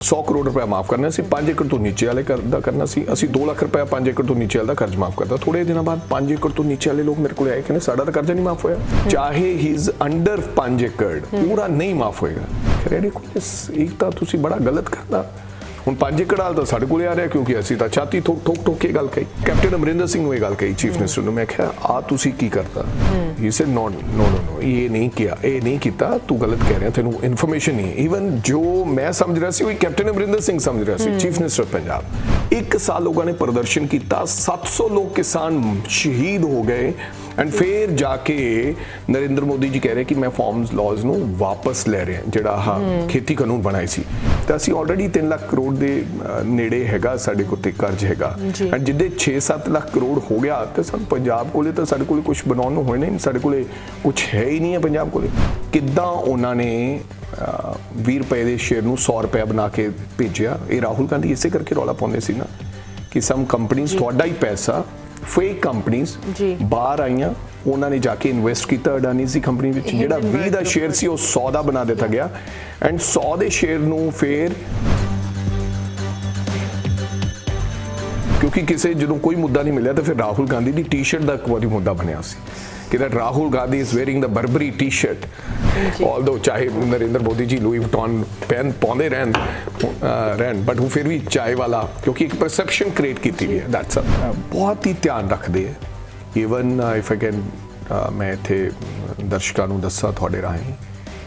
100 ਕਰੋੜ ਰੁਪਏ ਮਾਫ ਕਰਨਾ ਸੀ 5 ਏਕੜ ਤੋਂ ਨੀਚੇ ਵਾਲੇ ਦਾ ਕਰਨਾ ਸੀ ਅਸੀਂ 2 ਲੱਖ ਰੁਪਏ 5 ਏਕੜ ਤੋਂ ਨੀਚੇ ਵਾਲੇ ਦਾ ਕਰਜ਼ ਮਾਫ ਕਰਦਾ ਥੋੜੇ ਦਿਨਾਂ ਬਾਅਦ 5 ਏਕੜ ਤੋਂ ਨੀਚੇ ਵਾਲੇ ਲੋਕ ਮੇਰੇ ਕੋਲ ਆਏ ਕਹਿੰਦੇ ਸਾਡਾ ਤਾਂ ਕਰਜ਼ਾ ਨਹੀਂ ਮਾਫ ਹੋਇਆ ਚਾਹੇ ਹੀ ਇਜ਼ ਅੰਡਰ 5 ਏਕੜ ਪੂਰਾ ਨਹੀਂ ਮਾਫ ਹੋਏਗਾ ਖਰੇ ਕੋਈ ਇੱਕ ਤਾਂ ਤੁਸੀਂ ਬੜਾ ਗਲਤ ਕਰਦਾ ਹੁਣ 5 ਏਕੜ ਵਾਲ ਤਾਂ ਸਾਡੇ ਕੋਲੇ ਆ ਰਿਹਾ ਕਿਉਂਕਿ ਅਸੀਂ ਤਾਂ ਛਾਤੀ ਠੋਕ ਕੇ ਗੱਲ ਕਹੀ ਕੈਪਟਨ ਅਮਰਿੰਦਰ ਸਿੰਘ ਨੂੰ ਇਹ ਗੱਲ ਕਹੀ ਚੀਫ ਮਿਨਿਸਟਰ ਨੂੰ ਮੈਂ ਕਿਹਾ ਆ ਤੁਸੀਂ ਕੀ ਕਰਤਾ ਹੀ ਸੈਡ ਨੋ ਇਹ ਨਹੀਂ ਕਿਹਾ ਇਹ ਨਹੀਂ ਕੀਤਾ ਤੂੰ ਗਲਤ ਕਹਿ ਰਿਹਾ ਤੈਨੂੰ ਇਨਫੋਰਮੇਸ਼ਨ ਨਹੀਂ ਈਵਨ ਜੋ ਮੈਂ ਸਮਝ ਰਿਹਾ ਸੀ ਉਹ ਕੈਪਟਨ ਅਮਰਿੰਦਰ ਸਿੰਘ ਸਮਝ ਰਿਹਾ ਸੀ ਚੀਫ ਮਿਨਿਸਟਰ ਪੰਜਾਬ 1 ਸਾਲ ਲੋਕਾਂ ਨੇ ਪ੍ਰਦਰਸ਼ਨ ਕੀਤਾ 700 ਲੋਕ ਕਿਸਾਨ ਸ਼ਹੀਦ ਹੋ ਗਏ ਐਂਡ ਫਿਰ ਜਾ ਕੇ ਨਰਿੰਦਰ ਮੋਦੀ ਜੀ ਕਹਿ ਰਹੇ ਕਿ ਮੈਂ ਫਾਰਮਸ ਲਾਜ਼ ਨੂੰ ਵਾਪਸ ਲੈ ਰਿਹਾ ਜਿਹੜਾ ਖੇਤੀ ਕਾਨੂੰਨ ਬਣਾਏ ਸੀ ਤਾਂ ਅਸੀਂ ਆਲਰੇਡੀ 3 ਲੱਖ ਕਰੋੜ ਦੇ ਨੇੜੇ ਹੈਗਾ ਸਾਡੇ ਕੋਲ ਤੇ ਕਰਜ਼ ਹੈਗਾ ਐਂਡ ਜਿੱਦੇ 6-7 ਲੱਖ ਕਰੋੜ ਹੋ ਗਿਆ ਤੇ ਸਾਨੂੰ ਪੰਜਾਬ ਕੋਲੇ ਤਾਂ ਸਾਡੇ ਕੋਲੇ ਕੁਝ ਬਣਾਉਣ ਨੂੰ ਹੋਏ ਨਹੀਂ ਸਾਡੇ ਕੋਲੇ ਕੁਝ ਹੈ ਹੀ ਨਹੀਂ ਹੈ ਪੰਜਾਬ ਕੋਲੇ ਕਿੱਦਾਂ ਉਹਨਾਂ ਨੇ 20 ਰੁਪਏ ਦੇ ਸ਼ੇਅਰ ਨੂੰ 100 ਰੁਪਏ ਬਣਾ ਕੇ ਭੇਜਿਆ ਇਹ ਰਾਹੁਲ ਗਾਂਧੀ ਇਸੇ ਕਰਕੇ ਰੌਲਾ ਪਾਉਂਦੇ ਸੀ ਨਾ ਕਿ ਸਮ ਕੰਪਨੀਆਂ ਤੁਹਾਡਾ ਹੀ ਪੈਸਾ ਫੇਕ ਕੰਪਨੀਆਂ ਬਾਹਰ ਆਈਆਂ ਉਹਨਾਂ ਨੇ ਜਾ ਕੇ ਇਨਵੈਸਟ ਕੀਤਾ ਅਡਾਨੀ ਦੀ ਕੰਪਨੀ ਵਿੱਚ ਜਿਹੜਾ 20 ਦਾ ਸ਼ੇਅਰ ਸੀ ਉਹ 100 ਦਾ ਬਣਾ ਦਿੱਤਾ ਗਿਆ ਐਂਡ 100 ਦੇ ਸ਼ੇਅਰ ਨੂੰ ਫਿਰ ਕਿਉਂਕਿ ਕਿਸੇ ਜਦੋਂ ਕੋਈ ਮੁੱਦਾ ਨਹੀਂ ਮਿਲਿਆ ਤਾਂ ਫਿਰ ਰਾਹੁਲ ਗਾਂਧੀ ਦੀ ਟੀ-ਸ਼ਰਟ ਦਾ ਇੱਕ ਵਾਰੀ ਮੁੱਦਾ ਬਣਿਆ ਸੀ ਕਿ that Rahul Gandhi is wearing the Burberry t-shirt although ਚਾਹੇ ਨਰਿੰਦਰ ਮੋਦੀ ਜੀ ਲੂਈ ਵੁਇਟਨ ਪੈਨ ਪਾਉਂਦੇ ਰਹਿਣ ਬਟ ਉਹ ਫਿਰ ਵੀ ਚਾਹੇ ਵਾਲਾ ਕਿਉਂਕਿ ਇੱਕ ਪਰਸੈਪਸ਼ਨ ਕ੍ਰੀਏਟ ਕੀਤੀ ਗਈ ਹੈ ਦੈਟਸ ਬਹੁਤ ਹੀ ਧਿਆਨ ਰੱਖਦੇ ਹੈ ਈਵਨ ਇਫ ਆਈ ਕੈਨ ਮੈਂ ਇੱਥੇ ਦਰਸ਼ਕਾਂ ਨੂੰ ਦੱਸਾਂ ਤੁਹਾਡੇ ਰਾਹੀਂ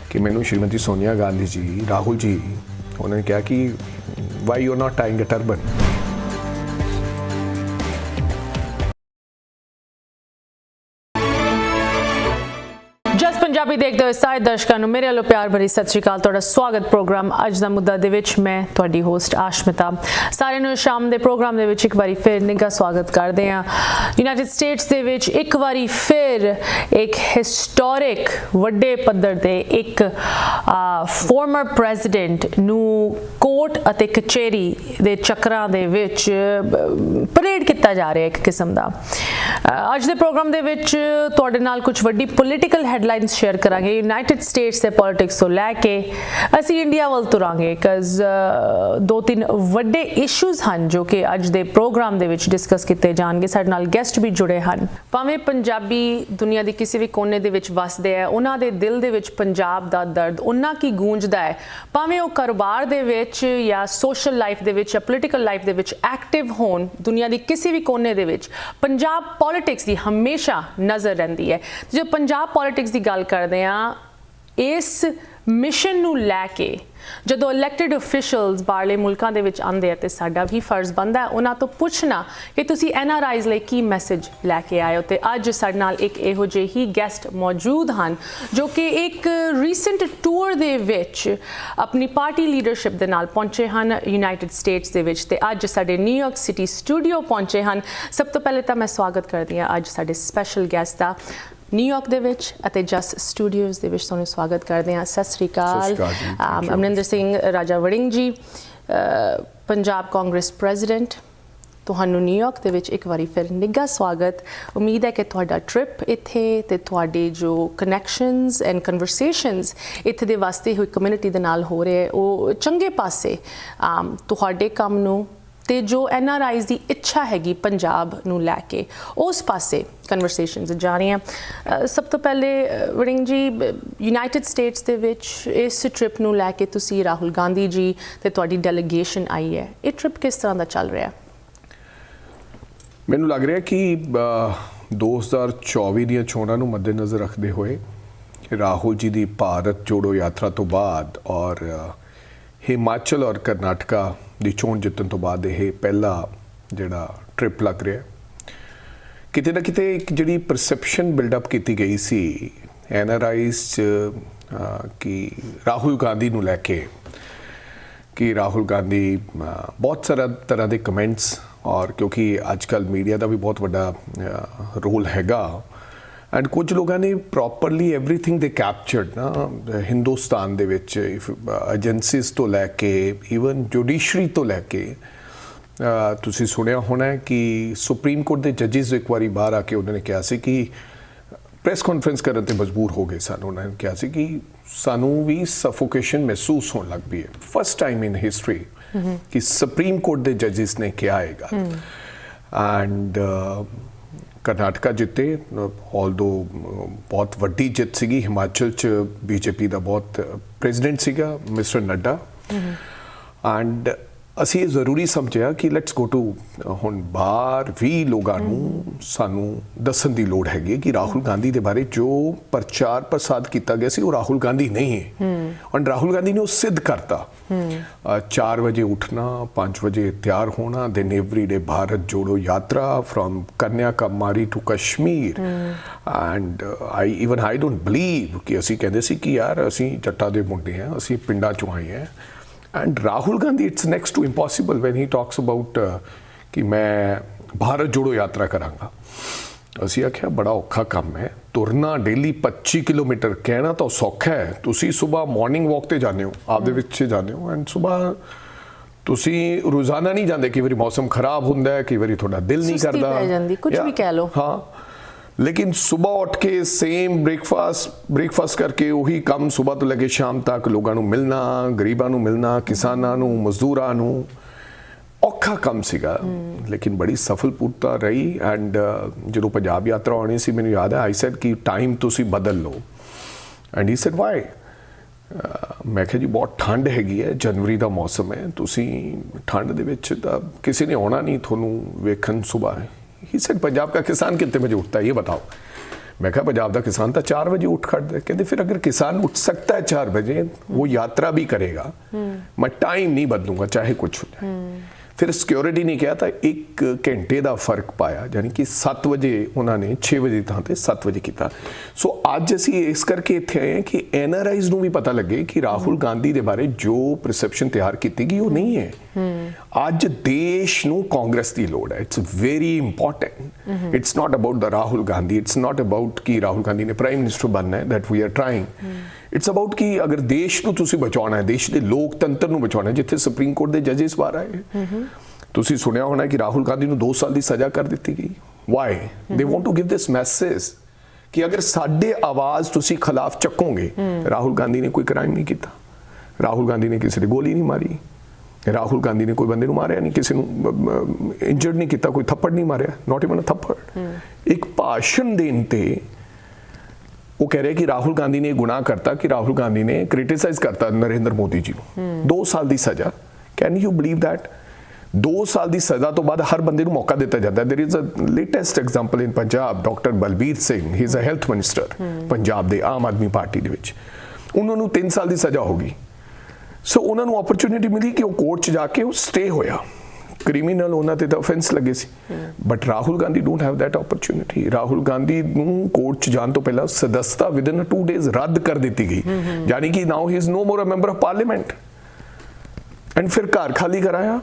ਕਿ ਮੈਨੂੰ ਸ਼੍ਰੀਮਤੀ ਸੋਨੀਆ ਗਾਂਧੀ ਜੀ ਰਾਹੁਲ ਜੀ ਉਹਨਾਂ ਨੇ ਕਿਹਾ ਕਿ why you are not tying a turban Punjabi ਦੇਖਦੇ ਹੋਏ ਸਾਰੇ ਦਰਸ਼ਕਾਂ ਨੂੰ ਮੇਰੇ ਵੱਲੋਂ ਪਿਆਰ ਭਰੀ ਸਤਿ ਸ਼੍ਰੀ ਅਕਾਲ ਤੁਹਾਡਾ ਸਵਾਗਤ ਪ੍ਰੋਗਰਾਮ ਅੱਜ ਦਾ ਮੁੱਦਾ ਦੇ ਵਿੱਚ ਮੈਂ ਤੁਹਾਡੀ ਹੋਸਟ ਆਸ਼ਮਿਤਾ ਸਾਰਿਆਂ ਨੂੰ ਸ਼ਾਮ ਦੇ ਪ੍ਰੋਗਰਾਮ ਦੇ ਵਿੱਚ ਇੱਕ ਵਾਰੀ ਫਿਰ ਨਿੱਘਾ ਸਵਾਗਤ ਕਰਦੇ ਹਾਂ ਯੂਨਾਈਟਿਡ ਸਟੇਟਸ ਦੇ ਵਿੱਚ ਇੱਕ ਵਾਰੀ ਫਿਰ ਇੱਕ ਹਿਸਟੋਰਿਕ ਵੱਡੇ ਪੱਧਰ ਤੇ ਇੱਕ ਫਾਰਮਰ ਪ੍ਰੈਜ਼ੀਡੈਂਟ ਨੂੰ ਕੋਰਟ ਅਤੇ ਕਚਹਿਰੀ ਦੇ ਚੱਕਰਾਂ ਦੇ ਵਿੱਚ ਪਰੇਡ ਕੀਤਾ ਜਾ ਰਿਹਾ ਇੱਕ ਕਿਸਮ ਦਾ ਅੱਜ ਦੇ ਪ੍ਰੋਗਰਾਮ ਦੇ ਵਿੱਚ ਤੁਹਾਡੇ ਨਾਲ ਕੁਝ ਵੱਡੀ ਪੋਲੀਟੀਕਲ ਹੈਡਲਾਈਨਸ ਸ਼ੇਅਰ ਕਰਾਂਗੇ ਯੂਨਾਈਟਿਡ ਸਟੇਟਸ ਦੇ ਪੋਲਿਟਿਕਸ ਤੋਂ ਲੈ ਕੇ ਅਸੀਂ ਇੰਡੀਆ ਵੱਲ ਤੁਰਾਂਗੇ ਬਿਕਾਜ਼ 2-3 ਵੱਡੇ ਇਸ਼ੂਜ਼ ਹਨ ਜੋ ਕਿ ਅੱਜ ਦੇ ਪ੍ਰੋਗਰਾਮ ਦੇ ਵਿੱਚ ਡਿਸਕਸ ਕੀਤੇ ਜਾਣਗੇ ਸਾਡੇ ਨਾਲ ਗੈਸਟ ਵੀ ਜੁੜੇ ਹਨ ਭਾਵੇਂ ਪੰਜਾਬੀ ਦੁਨੀਆ ਦੇ ਕਿਸੇ ਵੀ ਕੋਨੇ ਦੇ ਵਿੱਚ ਵਸਦੇ ਆ ਉਹਨਾਂ ਦੇ ਦਿਲ ਦੇ ਵਿੱਚ ਪੰਜਾਬ ਦਾ ਦਰਦ ਉਹਨਾਂ ਕੀ ਗੂੰਜਦਾ ਹੈ ਭਾਵੇਂ ਉਹ ਕਾਰੋਬਾਰ ਦੇ ਵਿੱਚ ਜਾਂ ਸੋਸ਼ਲ ਲਾਈਫ ਦੇ ਵਿੱਚ ਜਾਂ ਪੋਲੀਟੀਕਲ ਲਾਈਫ ਦੇ ਵਿੱਚ ਐਕਟਿਵ ਹੋਣ ਦੁਨੀਆ ਦੀ ਕਿਸੇ ਵੀ ਕੋਨੇ ਦੇ ਵਿੱਚ ਪੰਜਾਬ ਪੋਲਿਟਿਕਸ ਦੀ ਹਮੇਸ਼ਾ ਨਜ਼ਰ ਰਹਿੰਦੀ ਹੈ ਜੋ ਪੰਜਾਬ ਪੋਲਿਟਿਕਸ ਦੀ ਗੱਲ ਕਰਦੇ ਹਾਂ ਇਸ ਮਿਸ਼ਨ ਨੂੰ ਲੈ ਕੇ ਜਦੋਂ ਇਲੈਕਟਿਡ ਅਫੀਸ਼ੀਅਲਸ ਬਾਹਰਲੇ ਮੁਲਕਾਂ ਦੇ ਵਿੱਚ ਆਉਂਦੇ ਆ ਤੇ ਸਾਡਾ ਵੀ ਫਰਜ਼ ਬਣਦਾ ਉਹਨਾਂ ਤੋਂ ਪੁੱਛਣਾ ਕਿ ਤੁਸੀਂ NRIs ਲਈ ਕੀ ਮੈਸੇਜ ਲੈ ਕੇ ਆਏ ਹੋ ਤੇ ਅੱਜ ਸਾਡੇ ਨਾਲ ਇੱਕ ਇਹੋ ਜਿਹੇ ਹੀ ਗੈਸਟ ਮੌਜੂਦ ਹਨ ਜੋ ਕਿ ਇੱਕ ਰੀਸੈਂਟ ਟੂਰ ਦੇ ਵਿੱਚ ਆਪਣੀ ਪਾਰਟੀ ਲੀਡਰਸ਼ਿਪ ਦੇ ਨਾਲ ਪਹੁੰਚੇ ਹਨ ਯੂਨਾਈਟਿਡ ਸਟੇਟਸ ਦੇ ਵਿੱਚ ਤੇ ਅੱਜ ਸਾਡੇ ਨਿਊਯਾਰਕ ਸਿਟੀ ਸਟੂਡੀਓ ਪਹੁੰਚੇ ਹਨ ਸਭ ਤੋਂ ਪਹਿਲੇ ਤਾਂ ਮੈਂ ਸਵਾਗਤ ਕਰਦੀ ਹਾਂ ਅੱਜ ਸਾਡੇ ਸਪੈਸ਼ਲ ਗੈਸਟ ਦਾ ਨਿਊਯਾਰਕ ਦੇ ਵਿੱਚ ਅਤੇ ਜਸ ਸਟੂਡੀਓਜ਼ ਦੇ ਵਿੱਚ ਤੁਹਾਨੂੰ ਸਵਾਗਤ ਕਰਦੇ ਹਾਂ ਸਤਿ ਸ੍ਰੀ ਅਕਾਲ ਅਮਰਿੰਦਰ ਸਿੰਘ ਰਾਜਾ ਵੜਿੰਗ ਜੀ ਪੰਜਾਬ ਕਾਂਗਰਸ ਪ੍ਰੈਜ਼ੀਡੈਂਟ ਤੁਹਾਨੂੰ ਨਿਊਯਾਰਕ ਦੇ ਵਿੱਚ ਇੱਕ ਵਾਰੀ ਫਿਰ ਨਿੱਘਾ ਸਵਾਗਤ ਉਮੀਦ ਹੈ ਕਿ ਤੁਹਾਡਾ ਟ੍ਰਿਪ ਇੱਥੇ ਤੇ ਤੁਹਾਡੇ ਜੋ ਕਨੈਕਸ਼ਨਸ ਐਂਡ ਕਨਵਰਸੇਸ਼ਨਸ ਇੱਥੇ ਦੇ ਵਾਸਤੇ ਹੋਈ ਕਮਿਊਨਿਟੀ ਦੇ ਨਾਲ ਹੋ ਰਹੇ ਉਹ ਚੰਗੇ ਪਾਸੇ ਤੁਹਾਡੇ ਕੰਮ ਨੂੰ ਤੇ ਜੋ NRIs ਦੀ ਇੱਛਾ ਹੈਗੀ ਪੰਜਾਬ ਨੂੰ ਲੈ ਕੇ ਉਸ ਪਾਸੇ ਕਨਵਰਸੇਸ਼ਨਸ ਜਾ ਰਹੀਆਂ ਸਭ ਤੋਂ ਪਹਿਲੇ ਵੜਿੰਗ ਜੀ ਯੂਨਾਈਟਿਡ ਸਟੇਟਸ ਦੇ ਵਿੱਚ ਇਸ ਟ੍ਰਿਪ ਨੂੰ ਲੈ ਕੇ ਤੁਸੀਂ ਰਾਹੁਲ ਗਾਂਧੀ ਜੀ ਤੇ ਤੁਹਾਡੀ ਡੈਲੀਗੇਸ਼ਨ ਆਈ ਹੈ ਇਹ ਟ੍ਰਿਪ ਕਿਸ ਤਰ੍ਹਾਂ ਦਾ ਚੱਲ ਰਿਹਾ ਮੈਨੂੰ ਲੱਗ ਰਿਹਾ ਕਿ 2024 ਦੀਆਂ ਚੋਣਾਂ ਨੂੰ ਮੱਦੇਨਜ਼ਰ ਰੱਖਦੇ ਹੋਏ ਰਾਹੁਲ ਜੀ ਦੀ ਭਾਰਤ ਜੋੜੋ ਯਾਤਰਾ ਤੋਂ ਬਾਅਦ ਔਰ ਹਿਮਾਚਲ ਔਰ ਕਰਨਾਟਕਾ ਦੀ ਚੋਣ ਜਿੱਤਣ ਤੋਂ ਬਾਅਦ ਇਹ ਪਹਿਲਾ ਜਿਹੜਾ ਟ੍ਰਿਪ ਲੱਗ ਰਿਹਾ ਕਿਤੇ ਨਾ ਕਿਤੇ ਇੱਕ ਜਿਹੜੀ ਪਰਸੈਪਸ਼ਨ ਬਿਲਡਅਪ ਕੀਤੀ ਗਈ ਸੀ NRIs 'ਚ ਕਿ ਰਾਹੁਲ ਗਾਂਧੀ ਨੂੰ ਲੈ ਕੇ ਕਿ ਰਾਹੁਲ ਗਾਂਧੀ ਬਹੁਤ ਤਰ੍ਹਾਂ ਦੇ ਕਮੈਂਟਸ ਔਰ ਕਿਉਂਕਿ ਅੱਜ ਕੱਲ੍ਹ ਮੀਡੀਆ ਦਾ ਵੀ ਬਹੁਤ ਵੱਡਾ ਰੋਲ ਹੈਗਾ ਐਂਡ ਕੁਝ ਲੋਕਾਂ ਨੇ ਪ੍ਰੋਪਰਲੀ ਐਵਰੀਥਿੰਗ ਦੇ ਕੈਪਚਰਡ ਨਾ ਹਿੰਦੁਸਤਾਨ ਦੇ ਵਿੱਚ ਏਜੰਸੀਜ਼ ਤੋਂ ਲੈ ਕੇ ਈਵਨ ਜੁਡੀਸ਼ਰੀ ਤੋਂ ਲੈ ਕੇ ਤੁਸੀਂ ਸੁਣਿਆ ਹੋਣਾ ਕਿ ਸੁਪਰੀਮ ਕੋਰਟ ਦੇ ਜੱਜਿਸ ਇੱਕ ਵਾਰੀ ਬਾਹਰ ਆ ਕੇ ਉਹਨਾਂ ਨੇ ਕਿਹਾ ਸੀ ਕਿ ਪ੍ਰੈਸ ਕਾਨਫਰੰਸ ਕਰਨ ਤੇ ਮਜਬੂਰ ਹੋ ਗਏ ਸਨ। ਉਹਨਾਂ ਨੇ ਕਿਹਾ ਸੀ ਕਿ ਸਾਨੂੰ ਵੀ ਸਫੋਕੇਸ਼ਨ ਮਹਿਸੂਸ ਹੋਣ ਲੱਗ ਪਈ ਹੈ। ਫਸਟ ਟਾਈਮ ਇਨ ਹਿਸਟਰੀ ਕਿ ਸੁਪਰੀਮ ਕੋਰਟ ਦੇ ਜੱਜਿਸ ਨੇ ਕਿਹਾ ਹੈਗਾ। ਐਂਡ ਕਰਨਾਟਕਾ ਜਿੱਤੇ, ਆਲਦੋ ਬਹੁਤ ਵੱਡੀ ਜਿੱਤ ਸੀਗੀ। ਹਿਮਾਚਲ 'ਚ ਬੀਜੇਪੀ ਦਾ ਬਹੁਤ ਪ੍ਰੈਜ਼ੀਡੈਂਟ ਸੀਗਾ ਮਿਸਟਰ ਨੱਡਾ। ਐਂਡ ਅਸੀਂ ਇਹ ਜ਼ਰੂਰੀ ਸਮਝਿਆ ਕਿ ਲੈਟਸ ਗੋ ਟੂ, ਹੁਣ ਬਾਹਰ ਵੀ ਲੋਕਾਂ ਨੂੰ ਸਾਨੂੰ ਦੱਸਣ ਦੀ ਲੋੜ ਹੈਗੀ ਕਿ ਰਾਹੁਲ ਗਾਂਧੀ ਦੇ ਬਾਰੇ ਜੋ ਪ੍ਰਚਾਰ ਪ੍ਰਸਾਰ ਕੀਤਾ ਗਿਆ ਸੀ ਉਹ ਰਾਹੁਲ ਗਾਂਧੀ ਨਹੀਂ ਹੈ। ਔਰ ਰਾਹੁਲ ਗਾਂਧੀ ਨੇ ਉਹ ਸਿੱਧ ਕਰਤਾ। 4 ਵਜੇ ਉੱਠਣਾ, 5 ਵਜੇ ਤਿਆਰ ਹੋਣਾ, then every day Bharat Jodo Yatra from Kanyakumari to Kashmir. And I don't believe ਕਿ ਅਸੀਂ ਕਹਿੰਦੇ ਸੀ ਕਿ ਯਾਰ ਅਸੀਂ ਜੱਟਾਂ ਦੇ ਮੁੰਡੇ ਹਾਂ, ਅਸੀਂ ਪਿੰਡਾਂ ਚੋਂ ਆਏ ਹਾਂ। And Rahul Gandhi, it's next to impossible when he talks about कि मैं भारत जोड़ो यात्रा करांगा। ਅਸੀਂ ਆਖਿਆ ਬੜਾ ਔਖਾ ਕੰਮ ਹੈ, ਤੁਰਨਾ ਡੇਲੀ 25 ਕਿਲੋਮੀਟਰ। ਕਹਿਣਾ ਤਾਂ ਸੌਖਾ ਹੈ, ਤੁਸੀਂ ਸਵੇਰ ਮਾਰਨਿੰਗ ਵਾਕ ਤੇ ਜਾਂਦੇ ਹੋ, ਆਪਦੇ ਵਿੱਚ ਜਾਂਦੇ ਹੋ, ਐਂਡ ਸਵੇਰ ਤੁਸੀਂ ਰੋਜ਼ਾਨਾ ਨਹੀਂ ਜਾਂਦੇ। ਕਈ ਵਾਰੀ ਮੌਸਮ ਖਰਾਬ ਹੁੰਦਾ ਹੈ, ਕਈ ਵਾਰੀ ਤੁਹਾਡਾ ਦਿਲ ਨਹੀਂ ਕਰਦਾ, ਕੁਝ ਵੀ ਕਹਿ ਲਓ। ਹਾਂ, लेकिन सुबह उठ के सेम ब्रेकफास्ट करके वही काम सुबह तो लगे शाम तक लोगों ਨੂੰ मिलना, गरीबां ਨੂੰ मिलना, किसानां ਨੂੰ, मजदूरां ਨੂੰ। ਔਖਾ ਕੰਮ ਸੀਗਾ ਲੇਕਿਨ ਬੜੀ ਸਫਲਪੂਰਤਾ ਰਹੀ। ਐਂਡ ਜਦੋਂ ਪੰਜਾਬ ਯਾਤਰਾ ਆਉਣੀ ਸੀ, ਮੈਨੂੰ ਯਾਦ ਹੈ ਆਈ ਸੈਡ ਕਿ ਟਾਈਮ ਤੁਸੀਂ ਬਦਲ ਲਓ। And he said why. ਮੈਂ ਕਿਹਾ ਜੀ ਬਹੁਤ ਠੰਡ ਹੈਗੀ ਹੈ, ਜਨਵਰੀ ਦਾ ਮੌਸਮ ਹੈ, ਤੁਸੀਂ ਠੰਡ ਦੇ ਵਿੱਚ ਤਾਂ ਕਿਸੇ ਨੇ ਆਉਣਾ ਨਹੀਂ ਤੁਹਾਨੂੰ ਵੇਖਣ ਸੁਬਹ। ही सेड पंजाब का किसान कितने बजे उठता है ये बताओ। मैं कहा पंजाब का किसान तो 4 बजे उठ खड़ता है। कहते फिर अगर किसान उठ सकता है 4 बजे, वो यात्रा भी करेगा, मैं टाइम नहीं बदलूंगा चाहे कुछ हो जाए। फिर सिक्योरिटी ने किया था 1 घंटे का फर्क पाया, यानी कि 7 बजे उन्होंने 6 बजे थां ते 7 बजे किया। सो अज असी इस करके इत्थे आए हैं कि NRIs नूं भी पता लगे कि राहुल गांधी दे बारे जो परसैप्शन तैयार की गई वो नहीं है। अज देश नूं कांग्रेस की लोड़ है। It's very important. It's not about the Rahul Gandhi, it's not about कि राहुल गांधी ने प्राइम मिनिस्टर बनना है, that we are trying. It's about कि अगर देश ਨੂੰ ਤੁਸੀਂ ਬਚਾਉਣਾ ਹੈ, ਦੇਸ਼ ਦੇ ਲੋਕਤੰਤਰ ਨੂੰ ਬਚਾਉਣਾ ਹੈ, ਜਿੱਥੇ ਸੁਪਰੀਮ ਕੋਰਟ ਦੇ ਜੱਜਿਸ ਬਾਹਰ ਆਏ। ਤੁਸੀਂ ਸੁਣਿਆ ਹੋਣਾ ਕਿ ਰਾਹੁਲ ਗਾਂਧੀ ਨੂੰ 2 ਸਾਲ ਦੀ ਸਜ਼ਾ ਕਰ ਦਿੱਤੀ ਗਈ। Why? They want to give this message ਕਿ ਅਗਰ ਸਾਡੇ ਆਵਾਜ਼ ਤੁਸੀਂ ਖਿਲਾਫ ਚੱਕੋਗੇ। ਰਾਹੁਲ ਗਾਂਧੀ ਨੇ ਕੋਈ ਕ੍ਰਾਈਮ ਨਹੀਂ ਕੀਤਾ, ਰਾਹੁਲ ਗਾਂਧੀ ਨੇ ਕਿਸੇ ਦੀ ਗੋਲੀ ਨਹੀਂ ਮਾਰੀ, ਰਾਹੁਲ ਗਾਂਧੀ ਨੇ ਕੋਈ ਬੰਦੇ ਨੂੰ ਮਾਰਿਆ ਨਹੀਂ, ਕਿਸੇ ਨੂੰ ਇੰਜਰਡ ਨਹੀਂ ਕੀਤਾ, ਕੋਈ ਥੱਪੜ ਨਹੀਂ ਮਾਰਿਆ, ਨਾਟ ਇਵਨ ਅ ਥੱਪੜ। ਇੱਕ ਭਾਸ਼ਣ ਦੇਣ ਤੇ वो कह रहे कि राहुल गांधी ने गुनाह करता कि राहुल गांधी ने क्रिटिसाइज करता नरेंद्र मोदी जी को। 2 साल की सज़ा। Can you believe that? 2 साल की सज़ा तो बाद हर बंदे को मौका दिता जाता है। There is a latest example in Punjab, doctor Balbir Singh, he is a health minister Punjab के आम आदमी पार्टी दे विच। उन्होंने 3 साल की सज़ा हो गई। सो उन्होंने अपॉर्चुनिटी मिली कि वो कोर्ट च जाके स्टे होया। क्रिमिनल उन्होंने तो ऑफेंस लगे सी, but Rahul Gandhi don't have that opportunity. Rahul Gandhi नूं कोर्ट च जान तो पहला सदस्यता विदिन 2 डेज रद्द कर दी गई, यानी कि now he is no more a member of parliament. And फिर घर खाली कराया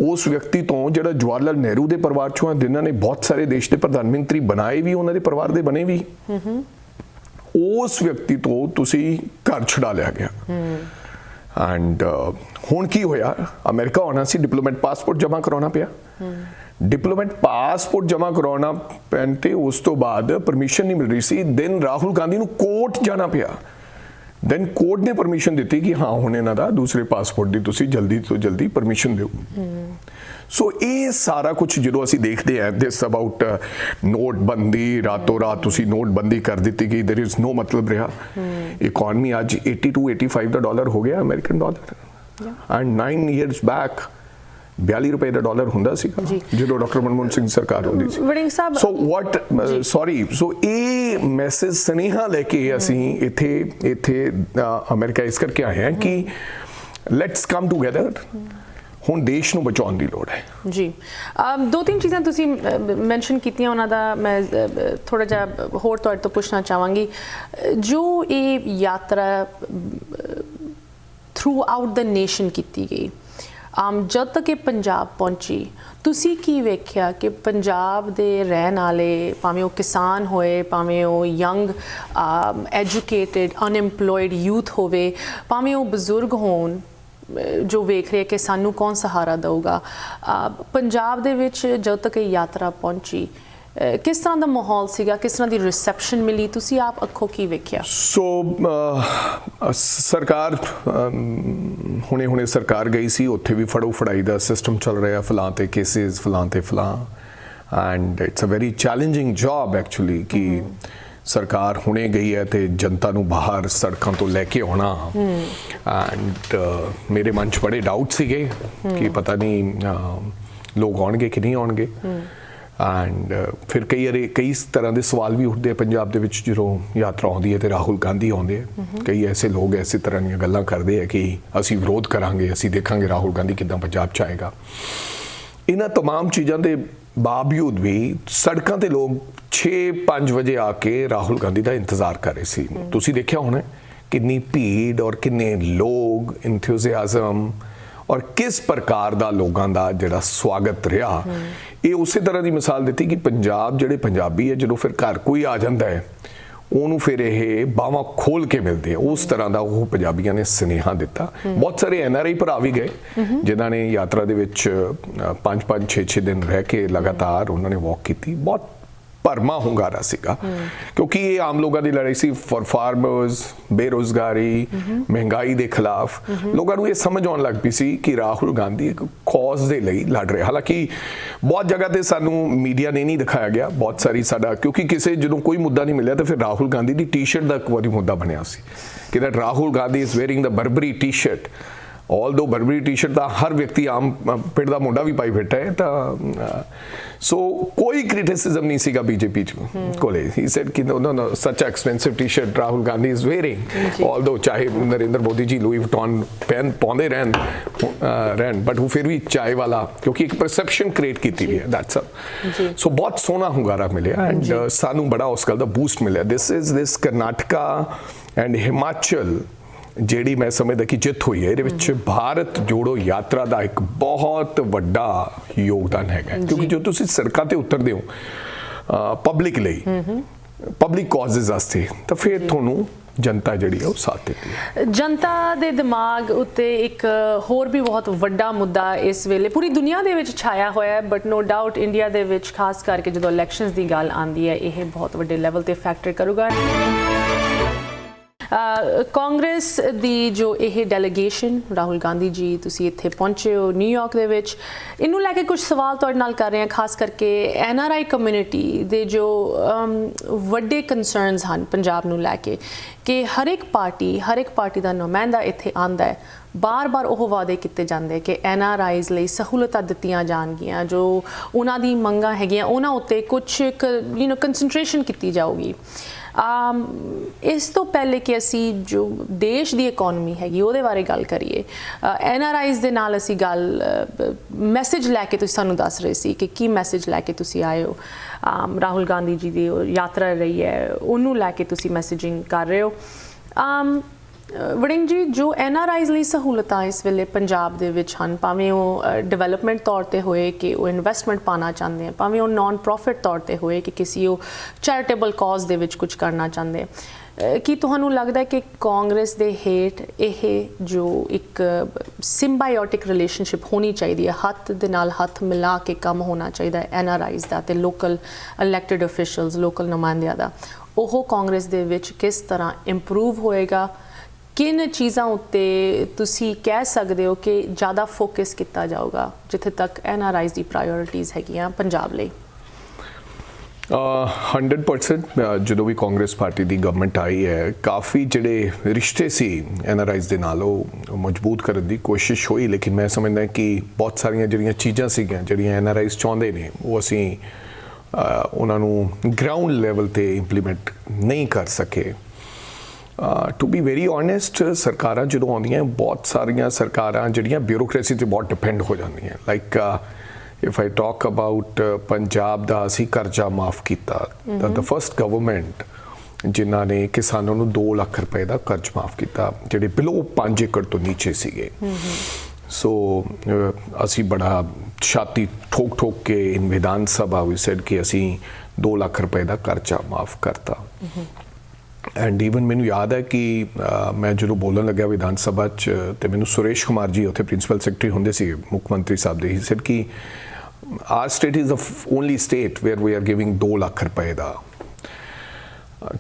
उस व्यक्ति तो जिहड़ा जवाहरलाल नेहरू के परिवार चों है, जिन्होंने बहुत सारे देश के प्रधानमंत्री बनाए भी, उन्होंने परिवार के बने भी। उस व्यक्ति तो तुसी घर छुड़ा लिया गया। एंड हुण की होया, अमेरिका आना सी, डिप्लोमेट पासपोर्ट जमा करवाना पिया। डिप्लोमेट पासपोर्ट जमा करवाना पैन ते उस तो बाद परमिशन नहीं मिल रही सी। दिन राहुल गांधी नूं कोर्ट जाना पिया। दैन कोर्ट ने परमिशन दी कि हाँ हुण इन्हां दा दूसरे पासपोर्ट की तुसीं जल्दी तो जल्दी परमिशन दिओ। सो ये सारा कुछ जो असी देखते हैं, दिस अबाउट नोटबंदी, रातों रात तुसी नोटबंदी कर दी गई, देयर इज नो मतलब रहा। इकॉनमी आज 82-85 का डॉलर हो गया, American dollar. And 9 years back 42 रुपए का डॉलर हुंदा सीगा जो डॉक्टर मनमोहन सिंह सरकार होंदी सी। वड़िंग साहब, सो व्हाट सॉरी, सो ये मैसेज स्नेहा लेके असी इथे अमेरिका इस करके आए हैं कि लेट्स कम टुगेदर। ਹੁਣ ਦੇਸ਼ ਨੂੰ ਬਚਾਉਣ ਦੀ ਲੋੜ ਹੈ ਜੀ। 2-3 ਚੀਜ਼ਾਂ ਤੁਸੀਂ ਮੈਂਸ਼ਨ ਕੀਤੀਆਂ, ਉਹਨਾਂ ਦਾ ਮੈਂ ਥੋੜਾ ਜਿਹਾ ਹੋਰ ਤੁਹਾਡੇ ਤੋਂ ਪੁੱਛਣਾ ਚਾਹਾਂਗੀ। ਜੋ ਇਹ ਯਾਤਰਾ ਥਰੂ ਆਊਟ ਦ ਨੇਸ਼ਨ ਕੀਤੀ ਗਈ, ਜਦ ਤੱਕ ਇਹ ਪੰਜਾਬ ਪਹੁੰਚੀ, ਤੁਸੀਂ ਕੀ ਵੇਖਿਆ ਕਿ ਪੰਜਾਬ ਦੇ ਰਹਿਣ ਵਾਲੇ, ਭਾਵੇਂ ਉਹ ਕਿਸਾਨ ਹੋਏ, ਭਾਵੇਂ ਉਹ ਯੰਗ ਐਜੂਕੇਟਿਡ ਅਨਐਮਪਲੋਇਡ ਯੂਥ ਹੋਵੇ, ਭਾਵੇਂ ਉਹ ਬਜ਼ੁਰਗ ਹੋਣ, ਜੋ ਵੇਖ ਰਹੇ ਕਿ ਸਾਨੂੰ ਕੌਣ ਸਹਾਰਾ ਦਊਗਾ, ਪੰਜਾਬ ਦੇ ਵਿੱਚ ਜਦ ਤੱਕ ਇਹ ਯਾਤਰਾ ਪਹੁੰਚੀ, ਕਿਸ ਤਰ੍ਹਾਂ ਦਾ ਮਾਹੌਲ ਸੀਗਾ, ਕਿਸ ਤਰ੍ਹਾਂ ਦੀ ਰਿਸੈਪਸ਼ਨ ਮਿਲੀ, ਤੁਸੀਂ ਆਪ ਅੱਖੋਂ ਕੀ ਵੇਖਿਆ? ਸੋ ਸਰਕਾਰ ਹੁਣੇ ਸਰਕਾਰ ਗਈ ਸੀ, ਉੱਥੇ ਵੀ ਫੜੋ ਫੜਾਈ ਦਾ ਸਿਸਟਮ ਚੱਲ ਰਿਹਾ, ਫਲਾਂ ਤੇ ਕੇਸਿਸ, ਫਲਾਂ ਤੇ ਫਲਾਂ, and it's a very challenging job actually ਕਿ ਸਰਕਾਰ ਹੁਣੇ ਗਈ ਹੈ ਤੇ ਜਨਤਾ ਨੂੰ ਬਾਹਰ ਸੜਕਾਂ ਤੋਂ ਲੈ ਕੇ ਆਉਣਾ। ਐਂਡ ਮੇਰੇ ਮਨ 'ਚ ਬੜੇ ਡਾਊਟ ਸੀਗੇ ਕਿ ਪਤਾ ਨਹੀਂ ਲੋਕ ਆਉਣਗੇ ਕਿ ਨਹੀਂ ਆਉਣਗੇ। ਐਂਡ ਫਿਰ ਕਈ ਤਰ੍ਹਾਂ ਦੇ ਸਵਾਲ ਵੀ ਉੱਠਦੇ ਆ ਪੰਜਾਬ ਦੇ ਵਿੱਚ ਜਦੋਂ ਯਾਤਰਾ ਆਉਂਦੀ ਹੈ ਤੇ ਰਾਹੁਲ ਗਾਂਧੀ ਆਉਂਦੇ ਆ। ਕਈ ਐਸੇ ਲੋਕ ਐਸੇ ਤਰ੍ਹਾਂ ਦੀਆਂ ਗੱਲਾਂ ਕਰਦੇ ਆ ਕਿ ਅਸੀਂ ਵਿਰੋਧ ਕਰਾਂਗੇ, ਅਸੀਂ ਦੇਖਾਂਗੇ ਰਾਹੁਲ ਗਾਂਧੀ ਕਿੱਦਾਂ ਪੰਜਾਬ 'ਚ ਆਏਗਾ। ਇਹਨਾਂ ਤਮਾਮ ਚੀਜ਼ਾਂ ਦੇ ਬਾਵਜੂਦ ਵੀ ਸੜਕਾਂ ਤੇ ਲੋਕ 6-5 ਵਜੇ ਆ ਕੇ ਰਾਹੁਲ ਗਾਂਧੀ ਦਾ ਇੰਤਜ਼ਾਰ ਕਰ ਰਹੇ ਸੀ। ਤੁਸੀਂ ਦੇਖਿਆ ਹੋਣਾ ਕਿੰਨੀ ਭੀੜ ਔਰ ਕਿੰਨੇ ਲੋਕ, ਇੰਥੂਜ਼ੀਆਜ਼ਮ ਔਰ ਕਿਸ ਪ੍ਰਕਾਰ ਦਾ ਲੋਕਾਂ ਦਾ ਜਿਹੜਾ ਸਵਾਗਤ ਰਿਹਾ। ਇਹ ਉਸੇ ਤਰ੍ਹਾਂ ਦੀ ਮਿਸਾਲ ਦਿੱਤੀ ਕਿ ਪੰਜਾਬ ਜਿਹੜੇ ਪੰਜਾਬੀ ਹੈ ਜਦੋਂ ਫਿਰ ਘਰ ਕੋਈ ਆ ਜਾਂਦਾ ਹੈ ਉਹਨੂੰ ਫਿਰ ਇਹ ਬਾਹਾਂ ਖੋਲ ਕੇ ਮਿਲਦੇ ਆ। ਉਸ ਤਰ੍ਹਾਂ ਦਾ ਉਹ ਪੰਜਾਬੀਆਂ ਨੇ ਸੁਨੇਹਾ ਦਿੱਤਾ। ਬਹੁਤ ਸਾਰੇ NRI ਭਰਾ ਵੀ ਗਏ ਜਿਨ੍ਹਾਂ ਨੇ ਯਾਤਰਾ ਦੇ ਵਿੱਚ 5-5 6-6 ਦਿਨ ਰਹਿ ਕੇ ਲਗਾਤਾਰ ਉਹਨਾਂ ਨੇ ਵਾਕ ਕੀਤੀ। ਬਹੁਤ ਭਰਮਾ ਹੁੰਗਾਰਾ ਸੀਗਾ ਕਿਉਂਕਿ ਇਹ ਆਮ ਲੋਕਾਂ ਦੀ ਲੜਾਈ ਸੀ ਫॉर ਫਾਰਮਰਸ, ਬੇਰੁਜ਼ਗਾਰੀ, ਮਹਿੰਗਾਈ ਦੇ ਖਿਲਾਫ। ਲੋਕਾਂ ਨੂੰ ਇਹ ਸਮਝ ਆਉਣ ਲੱਗ ਪਈ ਸੀ ਕਿ ਰਾਹੁਲ ਗਾਂਧੀ ਇੱਕ ਕੌਜ਼ ਦੇ ਲਈ ਲੜ ਰਿਹਾ। ਹਾਲਾਂਕਿ ਬਹੁਤ ਜਗ੍ਹਾ ਤੇ ਸਾਨੂੰ ਮੀਡੀਆ ਨੇ ਨਹੀਂ ਦਿਖਾਇਆ ਗਿਆ, ਬਹੁਤ ਸਾਰੀ ਸਾਡਾ ਕਿਉਂਕਿ ਕਿਸੇ ਜਦੋਂ ਕੋਈ ਮੁੱਦਾ ਨਹੀਂ ਮਿਲਿਆ ਤਾਂ ਫਿਰ ਰਾਹੁਲ ਗਾਂਧੀ ਦੀ ਟੀ-ਸ਼ਰਟ ਦਾ ਇੱਕ ਵਾਰੀ ਮੁੱਦਾ ਬਣਿਆ ਸੀ ਕਿ that Rahul Gandhi is wearing the Burberry T-shirt. Although Burberry T-shirt ਦਾ ਹਰ ਵਿਅਕਤੀ ਆਮ ਪਿੰਡ ਦਾ ਮੁੰਡਾ ਵੀ ਪਾਈ ਬੈਠਾ ਹੈ ਤਾਂ ਸੋ ਕੋਈ ਕ੍ਰਿਟਿਸਿਜ਼ਮ ਨਹੀਂ ਸੀਗਾ ਬੀਜੇਪੀ ਚ ਕੋਲੇ। ਹੀ ਸੈਡ ਕਿ no such expensive T-shirt Rahul Gandhi is wearing. Although ਚਾਹੇ ਨਰਿੰਦਰ ਮੋਦੀ ਜੀ ਲੂਈ ਵੁਇਟਨ ਪੈਨ ਪਾਉਂਦੇ ਰਹਿਣ ਬਟ ਉਹ ਫਿਰ ਵੀ ਚਾਏ ਵਾਲਾ ਕਿਉਂਕਿ ਇੱਕ ਪਰਸੈਪਸ਼ਨ ਕ੍ਰੀਏਟ ਕੀਤੀ ਵੀ ਹੈ ਦੈਟਸ ਸੋ ਬਹੁਤ ਸੋਹਣਾ ਹੁੰਗਾਰਾ ਮਿਲਿਆ ਐਂਡ ਸਾਨੂੰ ਬੜਾ ਉਸ ਗੱਲ ਦਾ ਬੂਸਟ ਮਿਲਿਆ। ਦਿਸ ਕਰਨਾਟਕਾ ਐਂਡ ਹਿਮਾਚਲ ਜਿਹੜੀ ਮੈਂ ਸਮਝਦਾ ਕਿ ਜਿੱਤ ਹੋਈ ਹੈ ਇਹਦੇ ਵਿੱਚ ਭਾਰਤ ਜੋੜੋ ਯਾਤਰਾ ਦਾ ਇੱਕ ਬਹੁਤ ਵੱਡਾ ਯੋਗਦਾਨ ਹੈਗਾ ਕਿਉਂਕਿ ਜੋ ਤੁਸੀਂ ਸੜਕਾਂ ਤੇ ਉਤਰਦੇ ਹੋ ਪਬਲਿਕ ਲਈ, ਪਬਲਿਕ ਕਾਜ਼ਸ ਵਾਸਤੇ, ਤਾਂ ਫਿਰ ਤੁਹਾਨੂੰ ਜਨਤਾ ਜਿਹੜੀ ਹੈ ਉਹ ਸਾਥ ਦਿੰਦੀ ਹੈ। ਜਨਤਾ ਦੇ ਦਿਮਾਗ ਉੱਤੇ ਇੱਕ ਹੋਰ ਵੀ ਬਹੁਤ ਵੱਡਾ ਮੁੱਦਾ ਇਸ ਵੇਲੇ ਪੂਰੀ ਦੁਨੀਆ ਦੇ ਵਿੱਚ ਛਾਇਆ ਹੋਇਆ ਹੈ ਬਟ ਨੋ ਡਾਊਟ ਇੰਡੀਆ ਦੇ ਵਿੱਚ ਖਾਸ ਕਰਕੇ ਜਦੋਂ ਇਲੈਕਸ਼ਨਸ ਦੀ ਗੱਲ ਆਉਂਦੀ ਹੈ ਇਹ ਬਹੁਤ ਵੱਡੇ ਲੈਵਲ ਤੇ ਫੈਕਟਰ ਕਰੂਗਾ। ਕਾਂਗਰਸ ਦੀ ਜੋ ਇਹ ਡੈਲੀਗੇਸ਼ਨ ਰਾਹੁਲ ਗਾਂਧੀ ਜੀ ਤੁਸੀਂ ਇੱਥੇ ਪਹੁੰਚੇ ਹੋ ਨਿਊਯਾਰਕ ਦੇ ਵਿੱਚ, ਇਹਨੂੰ ਲੈ ਕੇ ਕੁਝ ਸਵਾਲ ਤੁਹਾਡੇ ਨਾਲ ਕਰ ਰਹੇ ਹਾਂ ਖਾਸ ਕਰਕੇ NRI ਕਮਿਊਨਿਟੀ ਦੇ ਜੋ ਵੱਡੇ ਕੰਸਰਨਸ ਹਨ ਪੰਜਾਬ ਨੂੰ ਲੈ ਕੇ ਕਿ ਹਰ ਇੱਕ ਪਾਰਟੀ ਦਾ ਨੁਮਾਇੰਦਾ ਇੱਥੇ ਆਉਂਦਾ ਹੈ, ਬਾਰ-ਬਾਰ ਉਹ ਵਾਅਦੇ ਕੀਤੇ ਜਾਂਦੇ ਕਿ NRIs ਲਈ ਸਹੂਲਤਾਂ ਦਿੱਤੀਆਂ ਜਾਣਗੀਆਂ, ਜੋ ਉਹਨਾਂ ਦੀ ਮੰਗਾਂ ਹੈਗੀਆਂ ਉਹਨਾਂ ਉੱਤੇ ਕੁਝ ਕੰਸੈਂਟਰੇਸ਼ਨ ਕੀਤੀ ਜਾਊਗੀ। ਇਸ ਤੋਂ ਪਹਿਲੇ ਕਿ ਅਸੀਂ ਜੋ ਦੇਸ਼ ਦੀ ਇਕਨੋਮੀ ਹੈਗੀ ਉਹਦੇ ਬਾਰੇ ਗੱਲ ਕਰੀਏ, NRIs ਦੇ ਨਾਲ ਅਸੀਂ ਗੱਲ ਮੈਸੇਜ ਲੈ ਕੇ ਤੁਸੀਂ ਸਾਨੂੰ ਦੱਸ ਰਹੇ ਸੀ ਕਿ ਕੀ ਮੈਸੇਜ ਲੈ ਕੇ ਤੁਸੀਂ ਆਏ ਹੋ। ਰਾਹੁਲ ਗਾਂਧੀ ਜੀ ਦੀ ਯਾਤਰਾ ਰਹੀ ਹੈ ਉਹਨੂੰ ਲੈ ਕੇ ਤੁਸੀਂ ਮੈਸੇਜਿੰਗ ਕਰ ਰਹੇ ਹੋ। ਵੜਿੰਗ ਜੀ, ਜੋ NRIs ਲਈ ਸਹੂਲਤਾਂ ਇਸ ਵੇਲੇ ਪੰਜਾਬ ਦੇ ਵਿੱਚ ਹਨ, ਭਾਵੇਂ ਉਹ ਡਿਵੈਲਪਮੈਂਟ ਤੌਰ ਤੇ ਹੋਏ ਕਿ ਉਹ ਇਨਵੈਸਟਮੈਂਟ ਪਾਉਣਾ ਚਾਹੁੰਦੇ ਆ, ਭਾਵੇਂ ਉਹ ਨਾਨ ਪ੍ਰੋਫਿਟ ਤੌਰ ਤੇ ਹੋਏ ਕਿ ਕਿਸੇ ਉਹ ਚੈਰੀਟੇਬਲ ਕਾਜ਼ ਦੇ ਵਿੱਚ ਕੁਝ ਕਰਨਾ ਚਾਹੁੰਦੇ ਆ, ਕੀ ਤੁਹਾਨੂੰ ਲੱਗਦਾ ਹੈ ਕਿ ਕਾਂਗਰਸ ਦੇ ਹੇਠ ਇਹ ਜੋ ਇੱਕ ਸਿੰਬਾਇਓਟਿਕ ਰਿਲੇਸ਼ਨਸ਼ਿਪ ਹੋਣੀ ਚਾਹੀਦੀ ਹੈ, ਹੱਥ ਦੇ ਨਾਲ ਹੱਥ ਮਿਲਾ ਕੇ ਕੰਮ ਹੋਣਾ ਚਾਹੀਦਾ ਹੈ NRIs ਦਾ ਤੇ ਲੋਕਲ ਇਲੈਕਟਿਡ ਅਫੀਸ਼ੀਅਲਸ, ਲੋਕਲ ਨੁਮਾਇੰਦਿਆਂ ਦਾ, ਉਹ ਕਾਂਗਰਸ ਦੇ ਵਿੱਚ ਕਿਸ ਤਰ੍ਹਾਂ ਇੰਪਰੂਵ ਹੋਏਗਾ? ਕਿਨ ਚੀਜ਼ਾਂ ਉੱਤੇ ਤੁਸੀਂ ਕਹਿ ਸਕਦੇ ਹੋ ਕਿ ਜ਼ਿਆਦਾ ਫੋਕਸ ਕੀਤਾ ਜਾਊਗਾ ਜਿੱਥੇ ਤੱਕ NRIs ਦੀ ਪ੍ਰਾਇੋਰਟੀਜ਼ ਹੈਗੀਆਂ ਪੰਜਾਬ ਲਈ? 100% ਜਦੋਂ ਵੀ ਕਾਂਗਰਸ ਪਾਰਟੀ ਦੀ ਗਵਰਨਮੈਂਟ ਆਈ ਹੈ ਕਾਫੀ ਜਿਹੜੇ ਰਿਸ਼ਤੇ ਸੀ NRIs ਦੇ ਨਾਲ ਉਹ ਮਜ਼ਬੂਤ ਕਰਨ ਦੀ ਕੋਸ਼ਿਸ਼ ਹੋਈ, ਲੇਕਿਨ ਮੈਂ ਸਮਝਦਾ ਕਿ ਬਹੁਤ ਸਾਰੀਆਂ ਜਿਹੜੀਆਂ ਚੀਜ਼ਾਂ ਸੀਗੀਆਂ ਜਿਹੜੀਆਂ NRIs ਚਾਹੁੰਦੇ ਨੇ ਉਹ ਅਸੀਂ ਉਹਨਾਂ ਨੂੰ ਗਰਾਊਂਡ ਲੈਵਲ ਤੇ ਇੰਪਲੀਮੈਂਟ ਨਹੀਂ ਕਰ ਸਕੇ। ਟੂ ਬੀ ਵੈਰੀ ਓਨੈਸਟ, ਸਰਕਾਰਾਂ ਜਦੋਂ ਆਉਂਦੀਆਂ ਬਹੁਤ ਸਾਰੀਆਂ ਸਰਕਾਰਾਂ ਜਿਹੜੀਆਂ ਬਿਊਰੋਕ੍ਰੇਸੀ ਤੇ ਬਹੁਤ ਡਿਪੈਂਡ ਹੋ ਜਾਂਦੀਆਂ। Like if I talk about Punjab ਦਾ ਅਸੀਂ ਕਰਜ਼ਾ ਮਾਫ ਕੀਤਾ, ਦ ਫਸਟ ਗਵਰਨਮੈਂਟ ਜਿਨ੍ਹਾਂ ਨੇ ਕਿਸਾਨਾਂ ਨੂੰ 2 ਲੱਖ ਰੁਪਏ ਦਾ ਕਰਜ਼ ਮਾਫ ਕੀਤਾ ਜਿਹੜੇ ਬਿਲੋ 5 ਏਕੜ ਤੋਂ ਨੀਚੇ ਸੀਗੇ। ਸੋ ਅਸੀਂ ਬੜਾ ਛਾਤੀ ਠੋਕ ਕੇ ਇਨ ਵਿਧਾਨ ਸਭਾ ਵੀ ਸੈਡ ਕਿ ਅਸੀਂ 2 ਲੱਖ ਰੁਪਏ ਦਾ ਕਰਜ਼ਾ ਮਾਫ ਕਰਤਾ। ਐਂਡ ਈਵਨ ਮੈਨੂੰ ਯਾਦ ਹੈ ਕਿ ਮੈਂ ਜਦੋਂ ਬੋਲਣ ਲੱਗਿਆ ਵਿਧਾਨ ਸਭਾ 'ਚ ਤੇ ਮੈਨੂੰ ਸੁਰੇਸ਼ ਕੁਮਾਰ ਜੀ ਉੱਥੇ ਪ੍ਰਿੰਸੀਪਲ ਸੈਕਟਰੀ ਹੁੰਦੇ ਸੀ ਮੁੱਖ ਮੰਤਰੀ ਸਾਹਿਬ ਦੇ, ਹੀ ਸੈਡ ਕਿ our state is the only state where we are giving 2 lakh ਰੁਪਏ ਦਾ